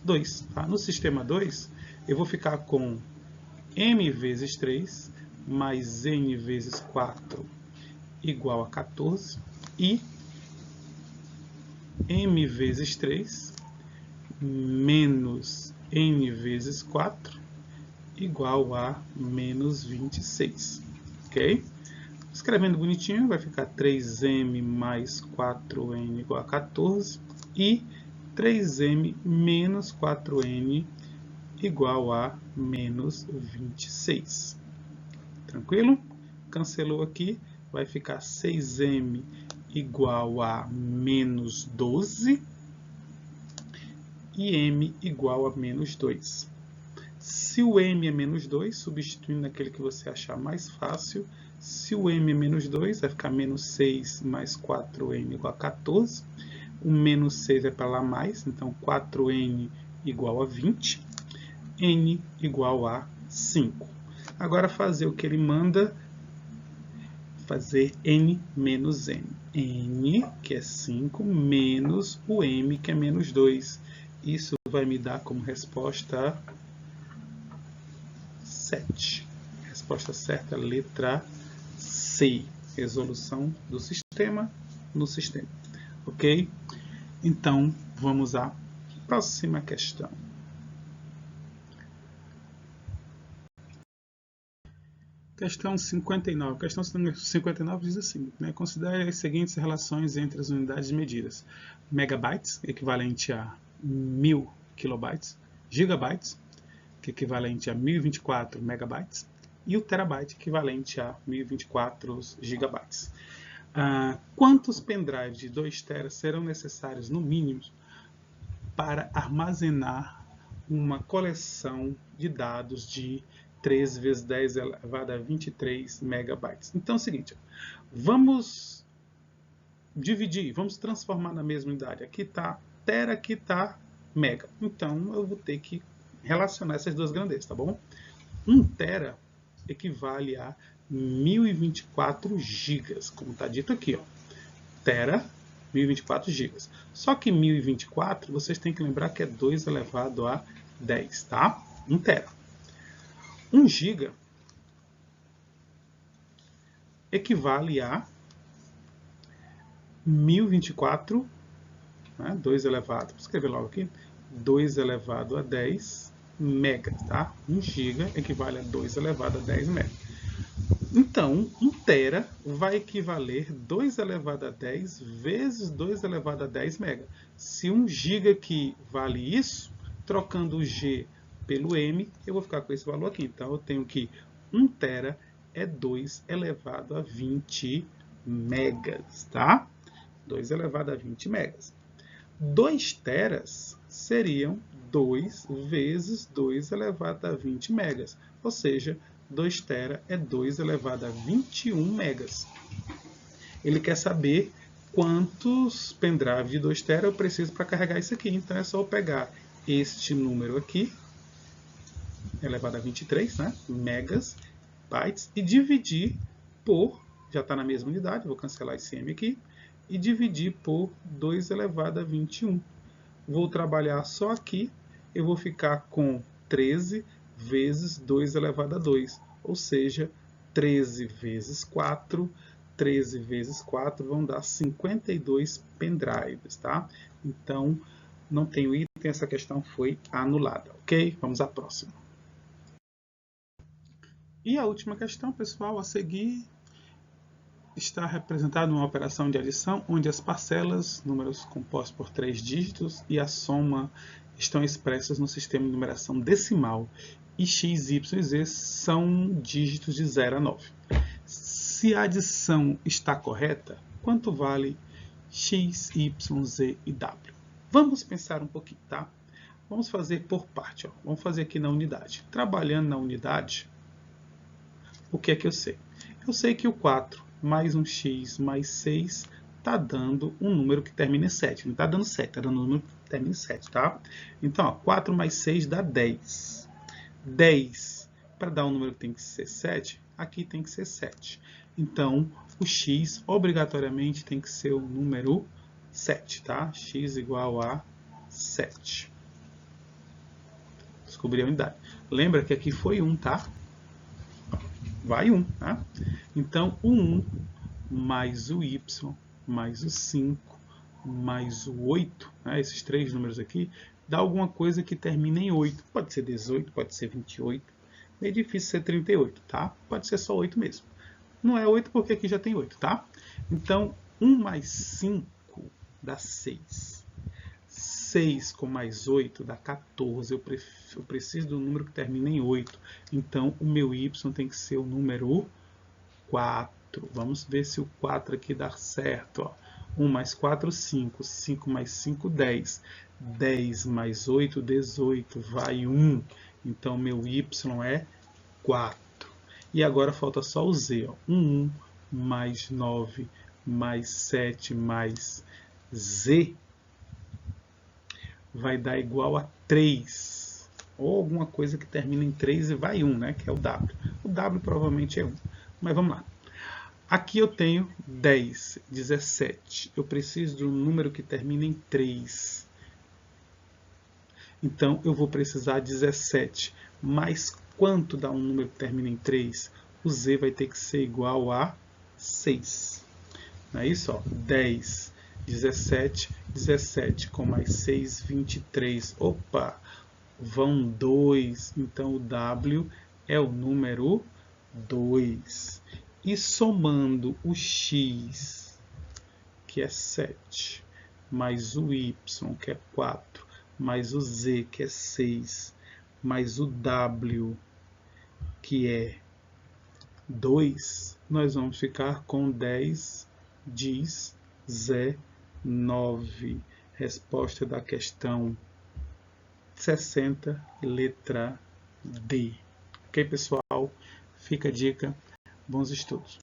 2. Tá? No sistema 2, eu vou ficar com m vezes 3 mais n vezes 4 igual a 14 e m vezes 3 menos n vezes 4 igual a menos 26, ok? Escrevendo bonitinho, vai ficar 3m mais 4n igual a 14 e 3m menos 4n igual a menos 26. Tranquilo? Cancelou aqui, vai ficar 6m igual a menos 12 e m igual a menos 2. Se o m é menos 2, substituindo naquele que você achar mais fácil, se o m é menos 2, vai ficar menos 6 mais 4n igual a 14. O menos 6 é para lá mais, então 4n igual a 20. N igual a 5. Agora fazer o que ele manda, fazer n menos m. N, que é 5, menos o m, que é menos 2. Isso vai me dar como resposta 7. Resposta certa, letra C. Resolução do sistema no sistema. Ok? Então, vamos à próxima questão. Questão 59. Questão 59 diz assim, né? Considere as seguintes relações entre as unidades medidas. Megabytes, equivalente a 1000 kilobytes. Gigabytes, que é equivalente a 1024 megabytes. E o terabyte, equivalente a 1024 gigabytes. Quantos pendrives de 2 teras serão necessários, no mínimo, para armazenar uma coleção de dados de 3 vezes 10 elevado a 23 megabytes? Então é o seguinte, vamos dividir, vamos transformar na mesma unidade. Aqui está tera, aqui está mega. Então eu vou ter que relacionar essas duas grandezas, tá bom? 1 tera equivale a 1024 gigas, como está dito aqui, ó. Tera 1024 GB. Só que 1024, vocês têm que lembrar que é 2 elevado a 10, tá? 1 tera. 1 GB equivale a 1024, né? 2 elevado, vou escrever logo aqui, 2 elevado a 10 megas, tá? 1 GB equivale a 2 elevado a 10 megas. Então, 1 tera vai equivaler 2 elevado a 10 vezes 2 elevado a 10 mega. Se 1 GB aqui vale isso, trocando o G pelo M, eu vou ficar com esse valor aqui. Então, eu tenho que 1 tera é 2 elevado a 20 megas, tá? 2 elevado a 20 megas. 2 teras seriam 2 vezes 2 elevado a 20 megas, ou seja, 2 tera é 2 elevado a 21 megas. Ele quer saber quantos pendrive de 2 tera eu preciso para carregar isso aqui. Então é só eu pegar este número aqui, elevado a 23, né, megas, bytes, e dividir por, já está na mesma unidade, vou cancelar esse M aqui, e dividir por 2 elevado a 21. Vou trabalhar só aqui, eu vou ficar com 13 vezes 2 elevado a 2, ou seja, 13 vezes 4, 13 vezes 4 vão dar 52 pendrives, tá? Então, não tem o item, essa questão foi anulada, ok? Vamos à próxima. E a última questão, pessoal, a seguir, está representada uma operação de adição onde as parcelas, números compostos por 3 dígitos, e a soma estão expressas no sistema de numeração decimal, e x, y e z são dígitos de 0 a 9. Se a adição está correta, quanto vale x, y, z e w? Vamos pensar um pouquinho, tá? Vamos fazer por parte, ó. Vamos fazer aqui na unidade. Trabalhando na unidade, o que é que eu sei? Eu sei que o 4 mais um x mais 6 está dando um número que termina em 7. Não está dando 7, está dando um número que termina em 7, tá? Então, ó, 4 mais 6 dá 10. 10, para dar um número que tem que ser 7, aqui tem que ser 7. Então, o x obrigatoriamente tem que ser o número 7, tá? X igual a 7. Descobri a unidade. Lembra que aqui foi 1, tá? Vai 1, tá? Então, o 1 mais o y mais o 5 mais o 8, né, esses três números aqui, dá alguma coisa que termina em 8. Pode ser 18, pode ser 28. É difícil ser 38, tá? Pode ser só 8 mesmo. Não é 8 porque aqui já tem 8, tá? Então, 1 mais 5 dá 6. 6 com mais 8 dá 14. Eu preciso do número que termina em 8. Então, o meu y tem que ser o número 4. Vamos ver se o 4 aqui dá certo. Ó. 1 mais 4, 5. 5 mais 5, 10. 10 mais 8, 18. Vai 1. Então, meu y é 4. E agora falta só o z. Ó. 1 mais 9 mais 7 mais z vai dar igual a 3. Ou alguma coisa que termina em 3 e vai 1, né? Que é o w. O w provavelmente é 1. Mas vamos lá. Aqui eu tenho 10, 17. Eu preciso de um número que termina em 3. Então, eu vou precisar de 17. Mas quanto dá um número que termina em 3? O z vai ter que ser igual a 6. Não é isso? Ó? 10, 17, 17 com mais 6, 23. Opa! Vão 2. Então, o w é o número 2. E somando o x, que é 7, mais o y, que é 4, mais o z, que é 6, mais o w, que é 2, nós vamos ficar com 10, diz, z, 9. Resposta da questão 60, letra D. Ok, pessoal? Fica a dica. Bons estudos.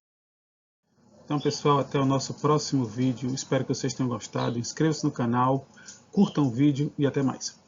Então, pessoal, até o nosso próximo vídeo. Espero que vocês tenham gostado. Inscrevam-se no canal, curtam o vídeo e até mais.